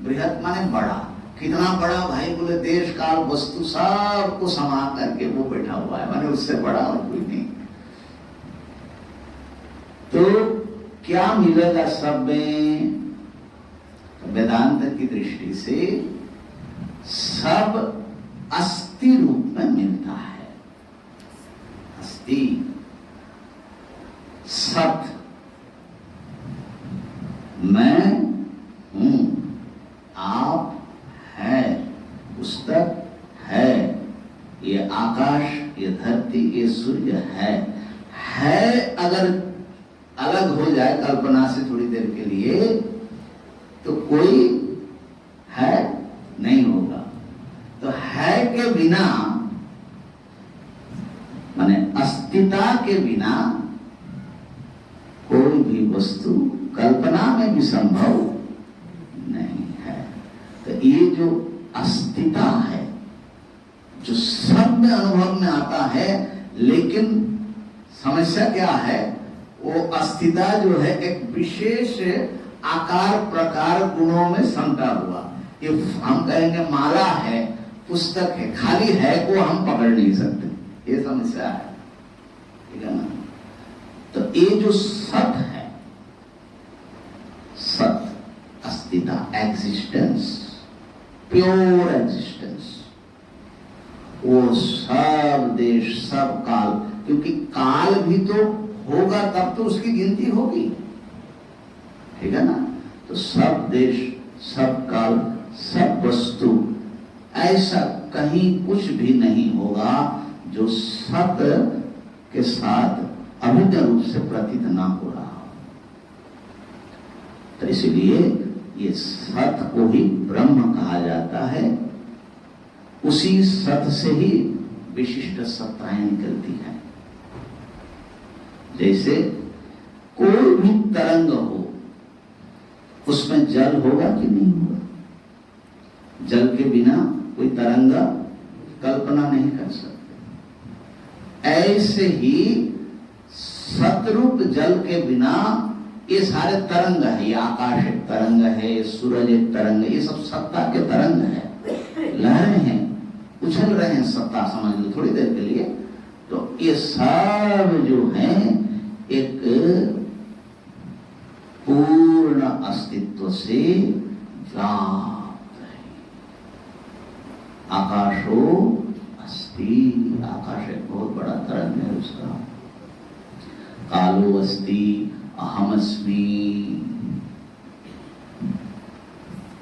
बृहत माने बड़ा। कितना बड़ा भाई? बोले देश काल वस्तु सबको समा करके वो बैठा हुआ है, माने उससे बड़ा और कोई नहीं। तो क्या मिलेगा सब में? वेदांत की दृष्टि से सब अस्थि रूप में मिलता है। अस्थि, सत, मैं हूं, आप है, पुस्तक है, ये आकाश, ये धरती, ये सूर्य है। अगर अलग हो जाए कल्पना से थोड़ी देर के लिए तो कोई है नहीं होगा। तो है के बिना, माने अस्तित्व के बिना कोई भी वस्तु कल्पना में भी संभव नहीं है। तो ये जो अस्तित्व है, जो सब में अनुभव में आता है, लेकिन समस्या क्या है? वो अस्तित्व जो है एक विशेष आकार प्रकार गुणों में संता हुआ। ये हम कहेंगे माला है, पुस्तक है, खाली है को हम पकड़ नहीं सकते, ये समस्या है, ठीक है ना? तो ये जो सत है, सत, अस्तित्व, एग्जिस्टेंस, प्योर एग्जिस्टेंस, वो सब देश, सब काल, क्योंकि काल भी तो होगा तब तो उसकी गिनती होगी, ठीक है ना? तो सब देश, सब काल, सब वस्तु, ऐसा कहीं कुछ भी नहीं होगा जो सत के साथ अभिन्न रूप से प्रतीत ना हो रहा हो। तो इसलिए ये सत को ही ब्रह्म कहा जाता है। उसी सत से ही विशिष्ट सत्ताएं निकलती हैं। जैसे कोई भी तरंग हो, उसमें जल होगा कि नहीं होगा? जल के बिना कोई तरंग कल्पना नहीं कर सकते। ऐसे ही सतरूप जल के बिना ये सारे तरंग है, ये आकाश एक तरंग है, सूरज एक तरंग है, ये सब सत्ता के तरंग है, लहरें हैं, उछल रहे हैं सत्ता, समझ लो थोड़ी देर के लिए। तो ये सब जो है एक पूर्ण अस्तित्व से व्याप्त है। आकाशो अस्ति, आकाश एक बहुत बड़ा तरंग है उसका। कालो अस्ति, अहमस्मि,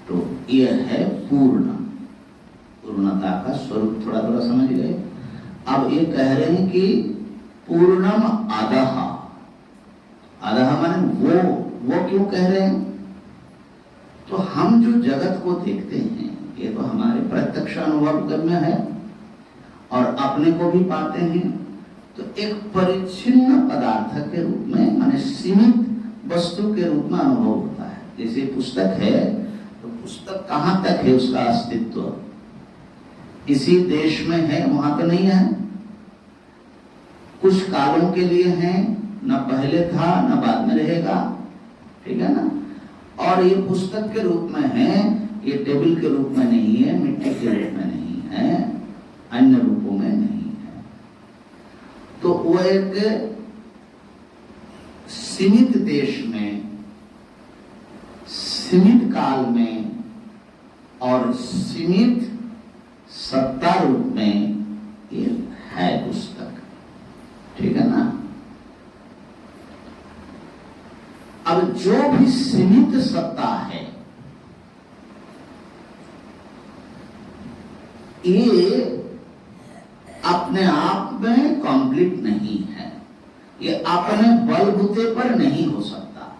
तो यह है पूर्णता का स्वरूप। थोड़ा थोड़ा समझ गए? अब ये कह रहे हैं कि पूर्णम अधः, अधः माने वो क्यों कह रहे हैं? तो हम जो जगत को देखते हैं ये तो हमारे प्रत्यक्ष अनुभव में है और अपने को भी पाते हैं। तो एक परिच्छिन्न पदार्थ के रूप में, माने सीमित वस्तु के रूप में अनुभव होता है। जैसे पुस्तक है तो पुस्तक कहाँ तक है उसका अस्तित्व? इसी देश में है, वहां तो नहीं है, कुछ कालों के लिए है, न पहले था न बाद में रहेगा, ठीक है ना? और ये पुस्तक के रूप में है, ये टेबल के रूप में नहीं है, मिट्टी के रूप में नहीं है, अन्य रूपों में नहीं है। तो वो एक सीमित देश में, सीमित काल में और सीमित सत्ता रूप में ये है पुस्तक, ठीक है ना? अब जो भी सीमित सत्ता है ये अपने आप में कंप्लीट नहीं है, ये अपने बलबूते पर नहीं हो सकता,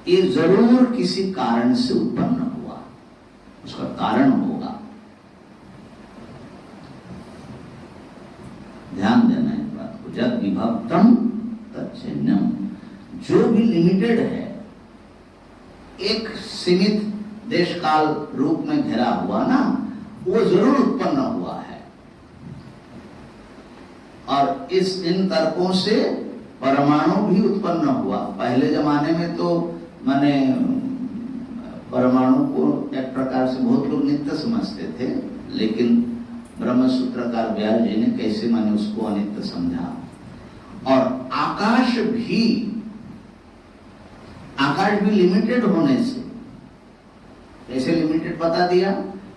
ये जरूर किसी कारण से उत्पन्न हुआ, उसका कारण होगा। ध्यान देना इस बात को। जब विभक्तम तच्चिन्नम, जो भी लिमिटेड है, एक सीमित देश काल रूप में घिरा हुआ ना, वो जरूर उत्पन्न हुआ है। और इन तर्कों से परमाणु भी उत्पन्न हुआ। पहले जमाने में तो माने परमाणु को एक प्रकार से बहुत लोग नित्य समझते थे, लेकिन ब्रह्मसूत्रकार व्यास जी ने कैसे माने उसको अनित्य समझा। और आकाश भी आकाश भी लिमिटेड होने से, कैसे लिमिटेड बता दिया,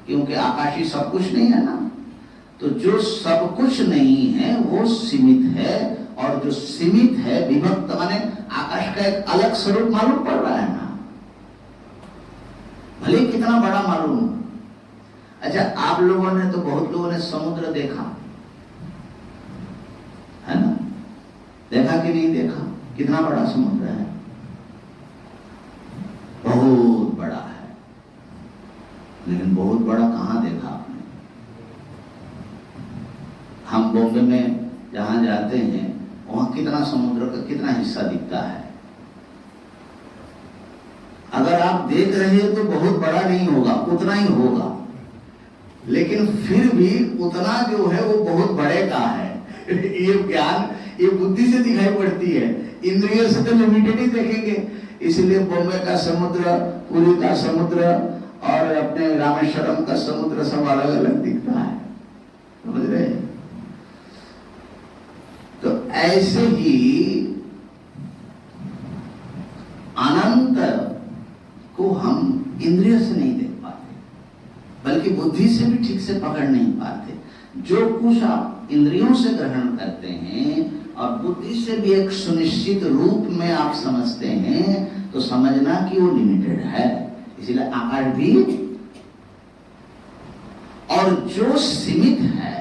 क्योंकि आकाश ही सब कुछ नहीं है ना। तो जो सब कुछ नहीं है वो सीमित है, और जो सीमित है विभक्त, माने आकाश का एक अलग स्वरूप मालूम पड़ रहा है ना, भले कितना बड़ा मालूम हो। अच्छा, आप लोगों ने तो, बहुत लोगों ने समुद्र देखा है ना, देखा कि नहीं देखा, कितना बड़ा समुद्र है, बहुत बड़ा है, लेकिन बहुत बड़ा कहां देखा आपने? हम बॉम्बे में जहां जाते हैं वहां कितना समुद्र का कितना हिस्सा दिखता है, अगर आप देख रहे हो तो बहुत बड़ा नहीं होगा, उतना ही होगा, लेकिन फिर भी उतना जो है वो बहुत बड़े का है। ये ज्ञान, ये बुद्धि से दिखाई पड़ती है, इंद्रियों से तो लिमिटेड ही देखेंगे। इसलिए बॉम्बे का समुद्र, पुरी का समुद्र और अपने रामेश्वरम का समुद्र सब अलग अलग दिखता है, समझ रहे हैं? तो ऐसे ही अनंत को हम इंद्रियों से नहीं देख पाते, बल्कि बुद्धि से भी ठीक से पकड़ नहीं पाते। जो कुछ आप इंद्रियों से ग्रहण करते हैं और बुद्धि से भी एक सुनिश्चित रूप में आप समझते हैं, तो समझना कि वो लिमिटेड है। इसीलिए आकाश भी, और जो सीमित है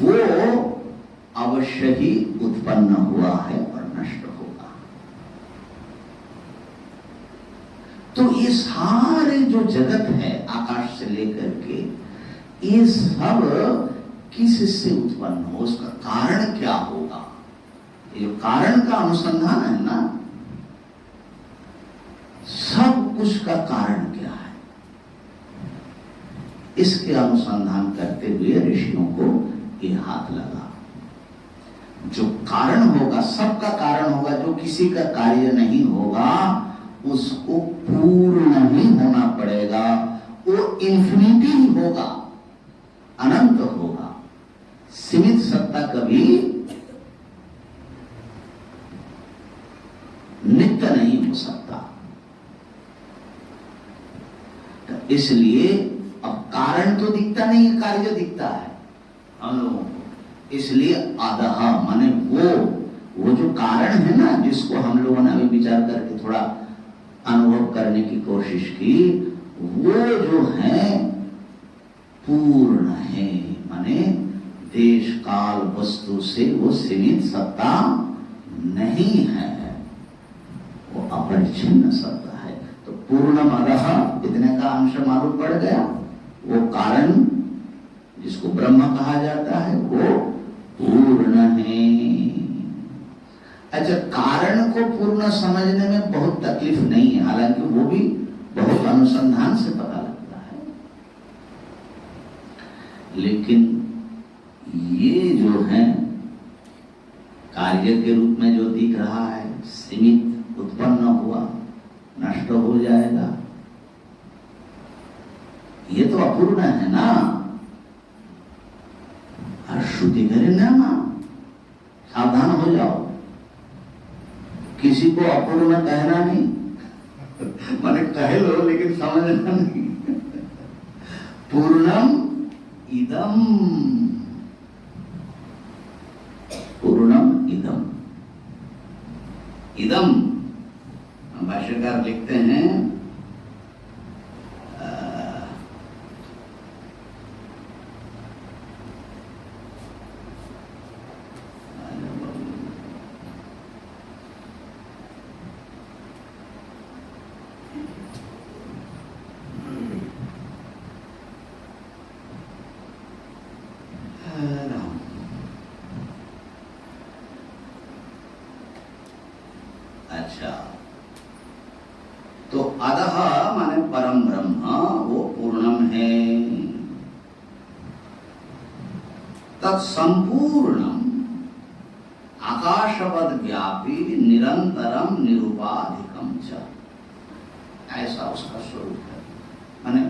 वो अवश्य ही उत्पन्न हुआ है और नष्ट होगा। तो ये सारे जो जगत है आकाश से लेकर के, ये सब किससे उत्पन्न हो, उसका कारण क्या होगा? ये जो कारण का अनुसंधान है ना, सब कुछ का कारण क्या है, इसके अनुसंधान करते हुए ऋषियों को ये हाथ लगा। जो कारण होगा, सबका कारण होगा, जो किसी का कार्य नहीं होगा उसको पूर्ण ही होना पड़ेगा, वो इन्फिनिटी ही होगा, अनंत होगा। सीमित सत्ता कभी नित्य नहीं हो सकता। तो इसलिए अब कारण तो दिखता नहीं है, कार्य दिखता है हम लोगों को। इसलिए अधः माने वो जो कारण है ना, जिसको हम लोगों ने अभी विचार करके थोड़ा अनुभव करने की कोशिश की, वो जो है पूर्ण है, माने देश काल वस्तु से वो सीमित सत्ता नहीं है, वो अपरिच्छिन्न सत्ता है। तो पूर्णम अधः, इतने का अंश मालूम पड़ गया। वो कारण जिसको ब्रह्म कहा जाता है वो पूर्ण है। अच्छा, कारण को पूर्ण समझने में बहुत तकलीफ नहीं है, हालांकि वो भी बहुत अनुसंधान से पता लगता है, लेकिन ये जो है कार्य के रूप में जो दिख रहा है, सीमित, उत्पन्न हुआ, नष्ट हो जाएगा, ये तो अपूर्ण है ना। और श्रुति करे ना, सावधान हो जाओ, किसी को अपूर्ण कहना नहीं, माने कह लो लेकिन समझना नहीं। पूर्णम इदम, पूर्णम इदम, इदम भाष्यकार लिखते हैं, अच्छा, तो अधः माने परम ब्रह्म, वो पूर्णम है। तत्संपूर्णम आकाशवद व्यापी निरंतरम निरुपाधिकम च, ऐसा उसका स्वरूप है। माने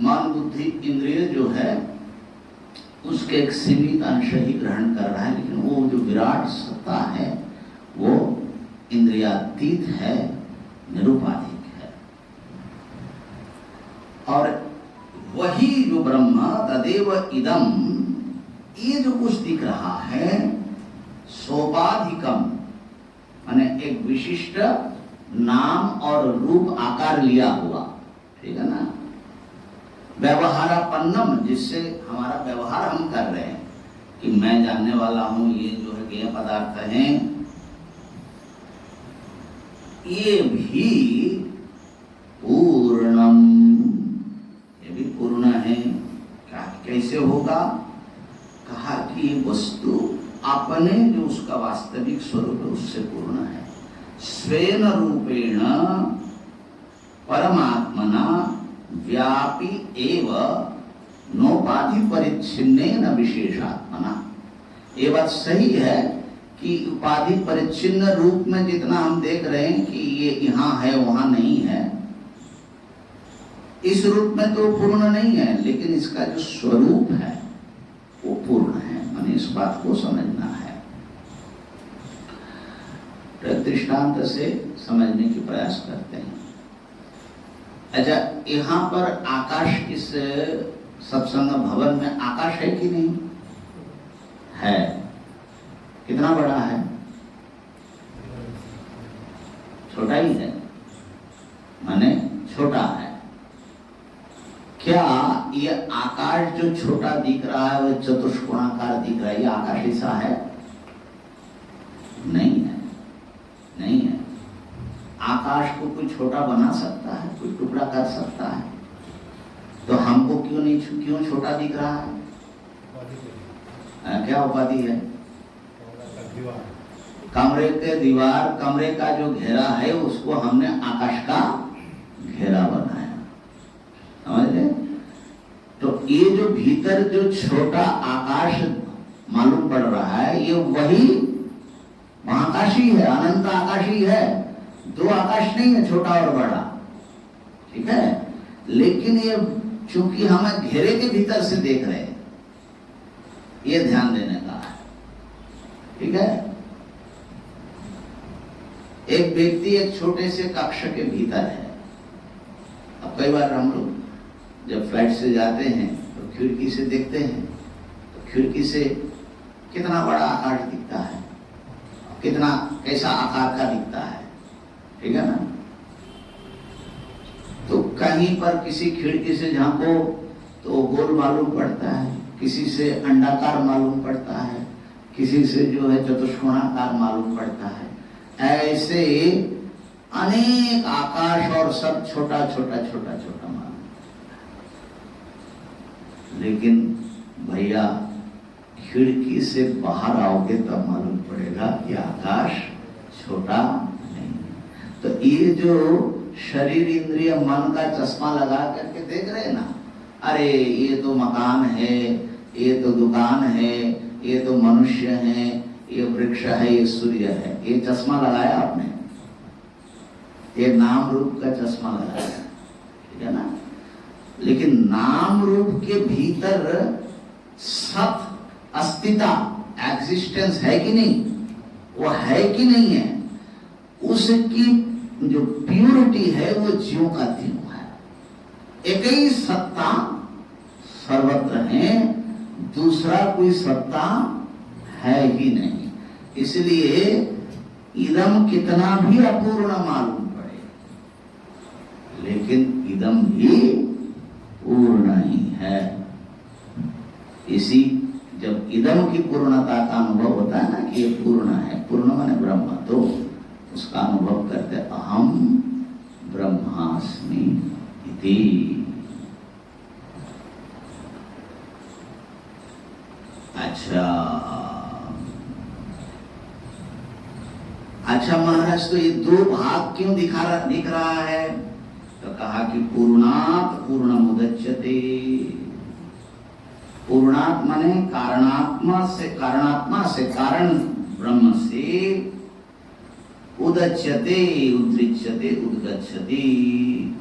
मन बुद्धि इंद्रिय जो है उसके एक सीमित अंश ही ग्रहण कर रहा है, लेकिन वो जो विराट सत्ता है वो इंद्रियातीत है, निरुपाधिक है। और वही जो ब्रह्म तदेव इदम, ये जो कुछ दिख रहा है सोपाधिकम, माने एक विशिष्ट नाम और रूप आकार लिया हुआ, ठीक है ना। व्यवहारापन्नम, जिससे हमारा व्यवहार हम कर रहे हैं कि मैं जानने वाला हूं, ये जो है ज्ञेय पदार्थ हैं, ये भी पूर्णम, ये भी पूर्ण है। कैसे होगा? कहा कि वस्तु अपने जो उसका वास्तविक स्वरूप है उससे पूर्ण है। स्वेन रूपेण परमात्मना व्यापी एव नोपाधि परिच्छिन्नेन विशेषात्मना। ये बात सही है कि उपाधि परिच्छिन्न रूप में जितना हम देख रहे हैं कि ये यहाँ है वहां नहीं है, इस रूप में तो पूर्ण नहीं है, लेकिन इसका जो स्वरूप है वो पूर्ण है। माने इस बात को समझना है, दृष्टांत से समझने की प्रयास करते हैं। अच्छा, यहाँ पर आकाश, इस सत्संग भवन में आकाश है कि नहीं है? कितना बड़ा है? छोटा ही है, माने छोटा है। क्या ये आकाश जो छोटा दिख रहा है, वो चतुष्कोणाकार दिख रहा है, ये आकाश ऐसा है? नहीं है, नहीं है। आकाश को कोई छोटा बना सकता है, कोई टुकड़ा कर सकता है? तो हमको क्यों छोटा दिख रहा है? क्या उपाधि है? कमरे के दीवार, कमरे का जो घेरा है उसको हमने आकाश का घेरा बनाया, समझ रहे? तो ये जो भीतर जो छोटा आकाश मालूम पड़ रहा है, ये वही महाकाशी है, अनंत आकाशी है। दो आकाश नहीं है, छोटा और बड़ा, ठीक है। लेकिन ये चूंकि हम घेरे के भीतर से देख रहे हैं, ये ध्यान देने का है, ठीक है। एक व्यक्ति एक छोटे से कक्ष के भीतर है। अब कई बार हम लोग जब फ्लाइट से जाते हैं तो खिड़की से देखते हैं, तो खिड़की से कितना बड़ा आकाश दिखता है, कितना कैसा आकार का दिखता है, ठीक है ना। तो कहीं पर किसी खिड़की से झांको तो गोल मालूम पड़ता है, किसी से अंडाकार मालूम पड़ता है, किसी से जो है चतुष्कोणाकार मालूम पड़ता है। ऐसे अनेक आकाश और सब छोटा छोटा छोटा छोटा मालूम। लेकिन भैया खिड़की से बाहर आओगे तब मालूम पड़ेगा कि आकाश छोटा नहीं। तो ये जो शरीर इंद्रिय मन का चश्मा लगा करके देख रहे हैं ना, अरे ये तो मकान है, ये तो दुकान है, ये तो मनुष्य है, ये वृक्ष है, ये सूर्य है, ये चश्मा लगाया आपने, ये नाम रूप का चश्मा लगाया, ठीक है ना। लेकिन नाम रूप के भीतर सत अस्तित्व एग्जिस्टेंस है कि नहीं? वो है कि नहीं है? उसकी जो प्योरिटी है वो ज्यों का त्यों है। एक ही सत्ता सर्वत्र है, दूसरा कोई सत्ता है ही नहीं। इसलिए इदम कितना भी अपूर्ण मालूम पड़े, लेकिन इदम भी पूर्ण ही है। इसी जब इदम की पूर्णता का अनुभव होता है ना कि ये पूर्ण है, पूर्ण माने ब्रह्म, तो उसका अनुभव करते अहम ब्रह्मास्मि इति। अच्छा महाराज, तो ये दो भाग क्यों दिख रहा है? तो कहा कि पूर्णात् पूर्णमुदच्यते। पूर्णात् माने कारणात्मा से कारण ब्रह्म से उदच्यते, उद्रिच्यते, उद्गच्छति।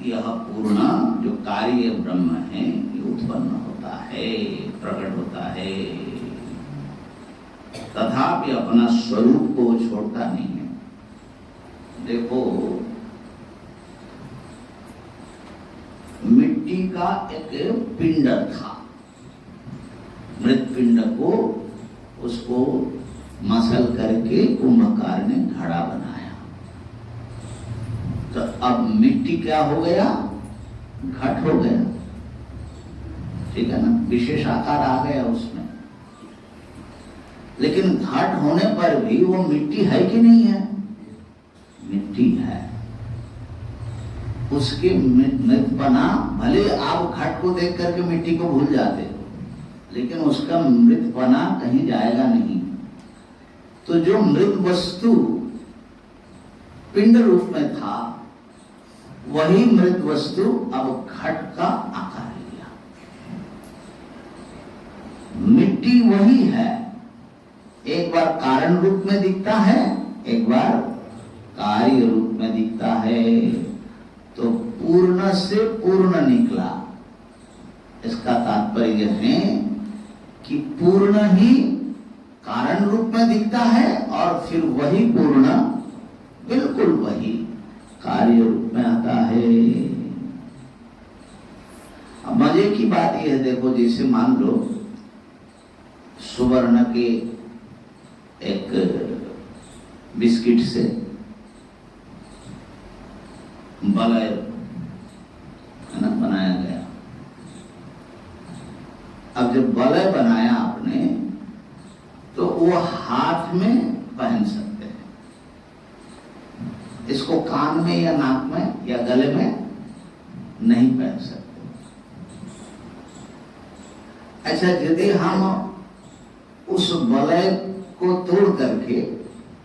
यह पूर्ण जो कार्य ब्रह्म है ये उत्पन्न होता है, प्रकट होता है, तथापि अपना स्वरूप को छोड़ता नहीं है। देखो, मिट्टी का एक पिंड था, मृत पिंड को उसको मसल करके कुंभकार ने घड़ा बनाया। तो अब मिट्टी क्या हो गया? घट हो गया, ठीक है ना, विशेष आकार आ गया उसमें। लेकिन घट होने पर भी वो मिट्टी है कि नहीं है? मिट्टी है। उसके मृतपना, भले आप घट को देख करके मिट्टी को भूल जाते हो, लेकिन उसका मृतपना कहीं जाएगा नहीं। तो जो मृत वस्तु पिंड रूप में था, वही मृत वस्तु अब घट का आकार लिया। मिट्टी वही है, एक बार कारण रूप में दिखता है, एक बार कार्य रूप में दिखता है। तो पूर्ण से पूर्ण निकला। इसका तात्पर्य है कि पूर्ण ही कारण रूप में दिखता है और फिर वही पूर्ण बिल्कुल वही कार्य रूप में आता है। अब मजे की बात यह है, देखो, जैसे मान लो सुवर्ण के एक बिस्किट से वलय है ना बनाया गया। अब जब वलय बनाया आपने, तो वो हाथ में पहन सकते हैं, इसको कान में या नाक में या गले में नहीं पहन सकते। अच्छा, यदि हम उस वलय को तोड़ करके,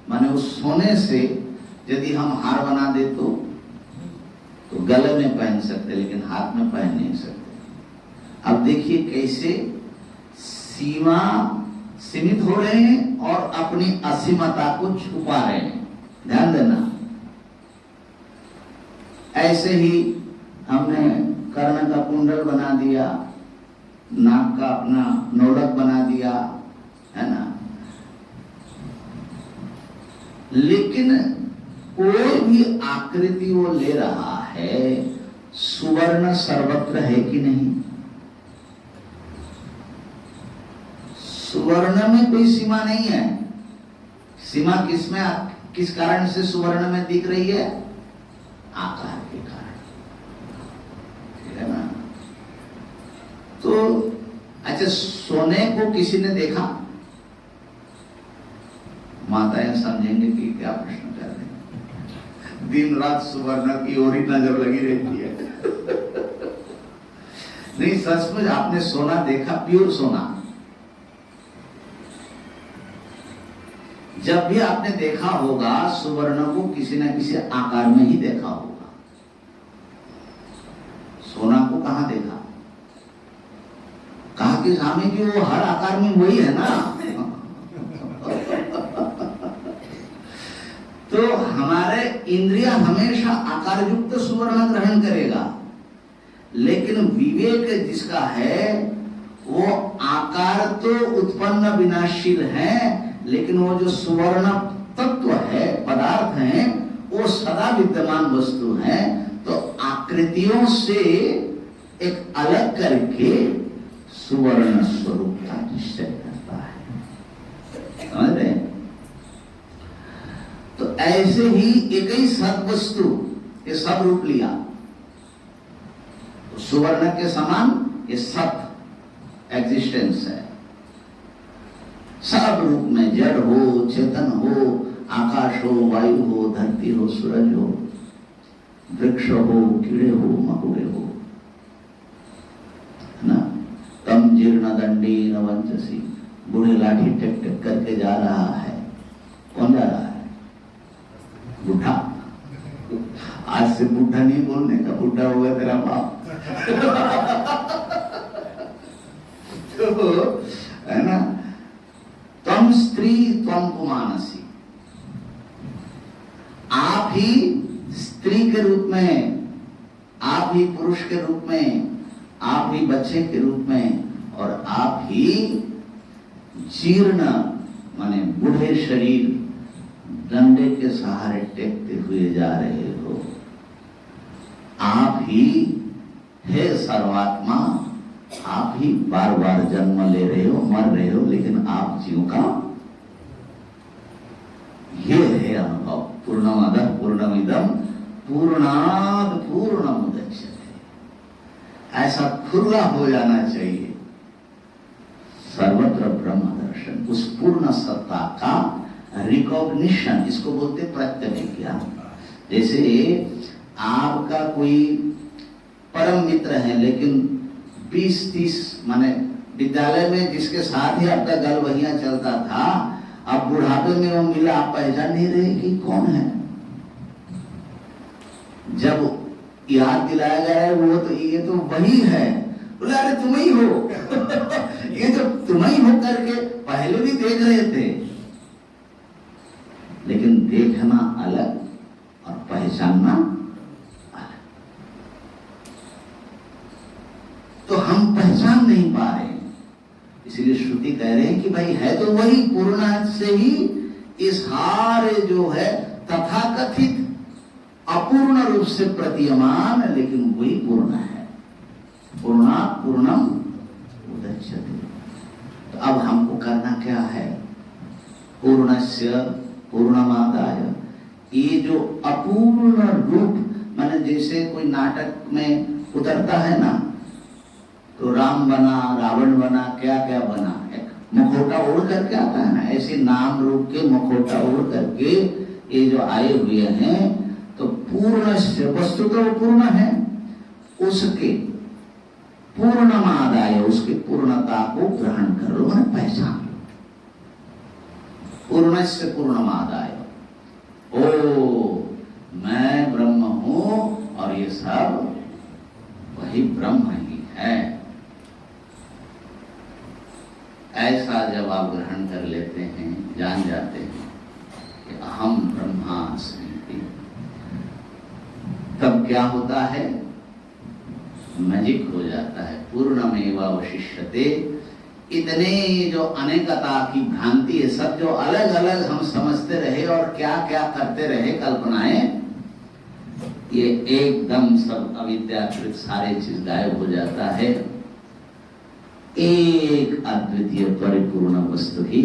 माने उस सोने से यदि हम हार बना दे तो गले में पहन सकते, लेकिन हाथ में पहन नहीं सकते। अब देखिए कैसे सीमा सीमित हो रहे हैं और अपनी असीमता को छुपा रहे हैं। ध्यान देना। ऐसे ही हमने कर्ण का कुंडल बना दिया, नाक का अपना नोलक बना दिया, है ना, लेकिन कोई भी आकृति वो ले रहा है, सुवर्ण सर्वत्र है कि नहीं? सुवर्ण में कोई सीमा नहीं है। सीमा किसमें, किस कारण से सुवर्ण में दिख रही है? आकार के कारण, ठीक है ना। तो अच्छा, सोने को किसी ने देखा? माताएं समझेंगे कि क्या प्रश्न कर रहे हैं। दिन रात सुवर्ण की ओर ही नजर लगी रहती है। नहीं, सचमुच आपने सोना देखा, प्योर सोना? जब भी आपने देखा होगा सुवर्ण को किसी न किसी आकार में ही देखा होगा। सोना को कहां देखा? कहा कि स्वामी जी वो हर आकार में वही है ना। तो हमारे इंद्रिया हमेशा आकार युक्त सुवर्ण ग्रहण करेगा, लेकिन विवेक जिसका है वो आकार तो उत्पन्न विनाशील है, लेकिन वो जो सुवर्ण तत्व है, पदार्थ है, वो सदा विद्यमान वस्तु है। तो आकृतियों से एक अलग करके सुवर्ण स्वरूप का निश्चय करता है। समझ रहे? तो ऐसे ही एक ही सत वस्तु ये सब रूप लिया। तो सुवर्ण के समान ये सत एग्जिस्टेंस है। सब रूप में, जड़ हो, चेतन हो, आकाश हो, वायु हो, धरती हो, सूरज हो, वृक्ष हो, कीड़े हो, मकोड़े हो, ना। तम जीर्ण दंडी न वंचसी, बूढ़े लाठी टेक टेक करके जा रहा है। कौन जा रहा है? बुढ़ा। आज से बुढ़ा नहीं बोलने का, बुढ़ा होगा तेरा बाप। तो है ना, तम स्त्री त्वम पुमानसी, आप ही स्त्री के रूप में, आप ही पुरुष के रूप में, आप ही बच्चे के रूप में, और आप ही जीर्ण माने बूढ़े शरीर, डंडे के सहारे टेकते हुए जा रहे हो। आप ही हे सर्वात्मा, आप ही बार बार जन्म ले रहे हो, मर रहे हो, लेकिन आप जीव का ये है अनुभव। पूर्णमदः पूर्णमिदं पूर्णात् पूर्णमुदच्यते, ऐसा खुला हो जाना चाहिए। सर्वत्र ब्रह्म दर्शन, उस पूर्ण सत्ता का रिकॉग्निशन, इसको बोलते प्रत्यभिज्ञा। जैसे आपका कोई परम मित्र है, लेकिन 20-30 माने विद्यालय में जिसके साथ ही आपका गल वहिया चलता था, अब बुढ़ापे में वो मिला, आप पहचान नहीं रहे कि कौन है। जब याद दिलाया गया है वो तो ये तो वही है, बोले अरे तुम ही हो ये तो तुम ही हो करके पहले भी देख रहे थे, लेकिन देखना अलग और पहचानना अलग। तो हम पहचान नहीं पा रहे, इसलिए श्रुति कह रहे हैं कि भाई है तो वही, पूर्ण से ही इस सारे जो है तथाकथित अपूर्ण रूप से प्रतीयमान, लेकिन वही पूर्ण है। पूर्णात् पूर्णम उदच्यते। तो अब हमको करना क्या है? पूर्णस्य पूर्णमादाय, ये जो अपूर्ण रूप, माने जैसे कोई नाटक में उतरता है ना, तो राम बना, रावण बना, क्या क्या बना, एक मुखौटा ओढ़ करके आता है ना, ऐसे नाम रूप के मुखौटा ओढ़ करके ये जो आए हुए हैं, तो पूर्ण से वस्तु तो पूर्ण है, उसके पूर्णमादाय, उसकी पूर्णता को ग्रहण कर लो, मैंने पहचान लो। पूर्ण से पूर्णमादाय, ओ मैं ब्रह्म हूं और ये सब वही ब्रह्म ही है, ऐसा जब आप ग्रहण कर लेते हैं, जान जाते हैं कि अहम ब्रह्मास्मि, तब क्या होता है? मैजिक हो जाता है। पूर्णमेवावशिष्यते, इतने जो अनेकता की भ्रांति है, सब जो अलग अलग हम समझते रहे और क्या क्या करते रहे कल्पनाएं, ये एकदम सब अविद्याकृत सारे चीज गायब हो जाता है। एक अद्वितीय परिपूर्ण वस्तु ही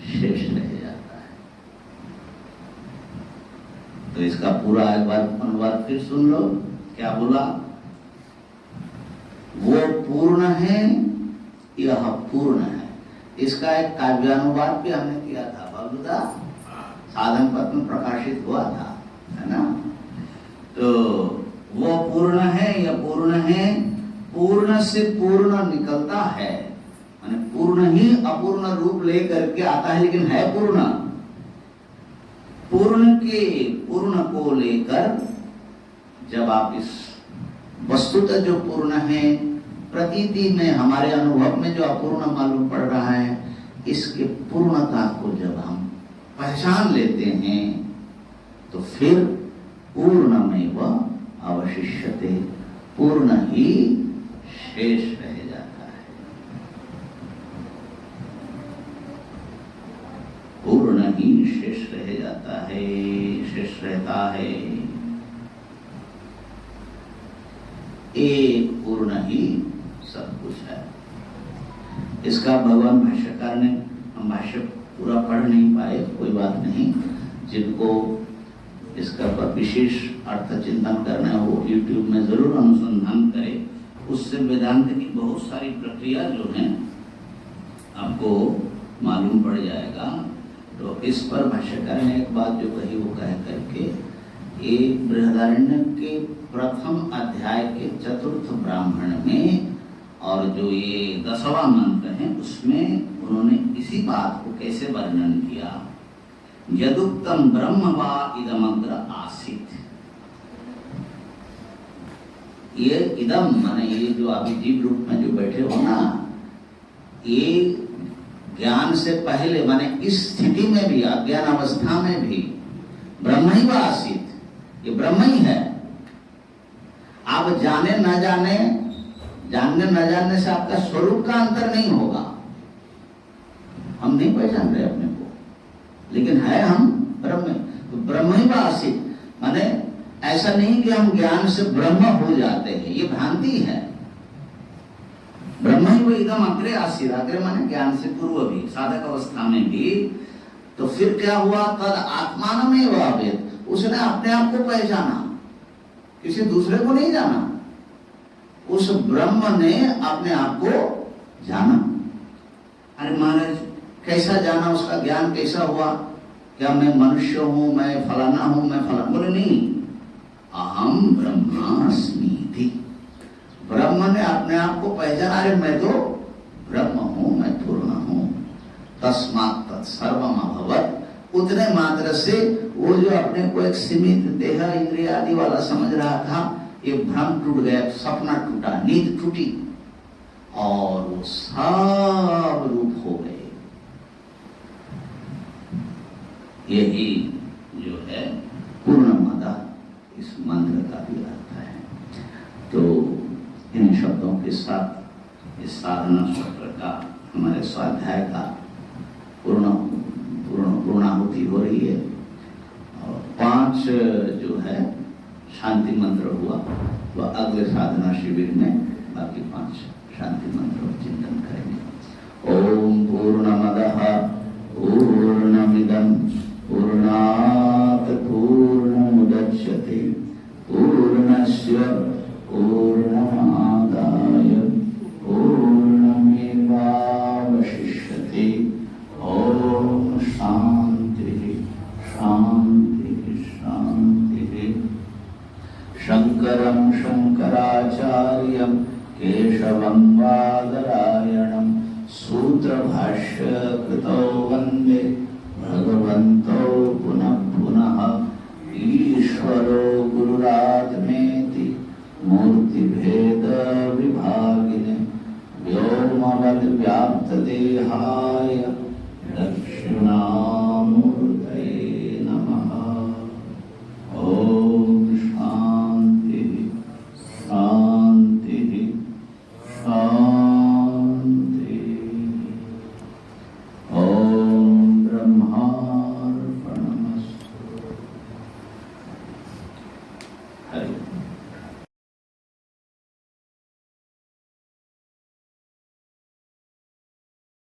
शेष रह जाता है। तो इसका पूरा एक बार अनुवाद फिर सुन लो, क्या बोला? वो पूर्ण है, यह पूर्ण है। इसका एक काव्यानुवाद भी हमने किया था, बाबूदा साधन पत्र में प्रकाशित हुआ था, है ना? तो वो पूर्ण है, यह पूर्ण है, पूर्ण से पूर्ण निकलता है, माने पूर्ण ही अपूर्ण रूप लेकर के आता है, लेकिन है पूर्ण। पूर्ण के पूर्ण को लेकर जब आप इस वस्तुतः जो पूर्ण है, प्रतीति में हमारे अनुभव में जो अपूर्ण मालूम पड़ रहा है, इसके पूर्णता को जब हम पहचान लेते हैं, तो फिर पूर्णमेव अवशिष्यते, पूर्ण ही शेष रह जाता है। पूर्ण ही शेष रह जाता है, शेष रहता है। एक पूर्ण ही सब कुछ है। इसका भगवान भाष्यकार ने, हम भाष्य पूरा पढ़ नहीं पाए, कोई बात नहीं, जिनको इसका पर विशेष अर्थ चिंतन करना है वो YouTube में जरूर अनुसंधान करें, उससे वेदांत की बहुत सारी प्रक्रिया जो है आपको मालूम पड़ जाएगा। तो इस पर भाष्यकार ने एक बात जो कही वो कह करके, एक बृहदारण्य के प्रथम अध्याय के चतुर्थ ब्राह्मण में और जो ये 10वां मंत्र है उसमें उन्होंने इसी बात को कैसे वर्णन किया, यदुक्तम ब्रह्म वा इदमग्र आसीत्। ये इदम माने ये जो अभी जीव रूप में जो बैठे हो ना, ये ज्ञान से पहले माने इस स्थिति में भी, अज्ञान अवस्था में भी ब्रह्म ही वा आसीत्, ये ब्रह्म ही है। आप जाने न जाने, जानने न जानने से आपका स्वरूप का अंतर नहीं होगा। हम नहीं पहचान रहे अपने को, लेकिन है हम ब्रह्म, तो ब्रह्म ही आसीत माने ऐसा नहीं कि हम ज्ञान से ब्रह्म हो जाते हैं, ये भ्रांति है। ब्रह्म ही वो एकदम अग्रे आसीत, अग्रे माने ज्ञान से पूर्व भी, साधक अवस्था में भी। तो फिर क्या हुआ, तद आत्मान में वावेद, उसने अपने आप को पहचाना, किसी दूसरे को नहीं जाना, उस ब्रह्म ने अपने आप को जाना। अरे महाराज कैसा जाना, उसका ज्ञान कैसा हुआ, क्या मैं मनुष्य हूं, मैं फलाना हूं, मैं फलाना, बोले नहीं, अहम ब्रह्मास्मि। ब्रह्म ने अपने आप को पहचाना, अरे मैं तो ब्रह्म हूं, मैं पूर्ण हूं। तस्मात् तत्सर्वम् अभवत्, उतने मात्र से वो जो अपने को एक सीमित देह इंद्रिय आदि वाला समझ रहा था, ये भ्रम टूट गया, सपना टूटा, नींद टूटी और वो सब रूप हो गए। यही जो है पूर्णमदा इस मंत्र का भी अर्थ है। तो इन शब्दों के साथ इस साधना सत्र का, हमारे स्वाध्याय का पूर्णाहुति हो रही है। और 5 जो है शांति मंत्र हुआ, वह अगले साधना शिविर में बाकी 5 शांति मंत्र चिंतन करेंगे। ओम पूर्णमदः पूर्णमिदं पूर्णात् पूर्णमुदच्यते पूर्णस्य पूर्णमादाय पूर्णमेवावशिष्यते। ओम शांति शांति शांति। शंकरं शंकराचार्यं केशवं बादरायणं सूत्रभाष्य कृतौ वन्दे भगवन्तौ पुनः पुनः। ईश्वरो गुरुरात्मेति मूर्तिभेद विभागिने व्योमवद् व्याप्तदेहाय दक्षिणा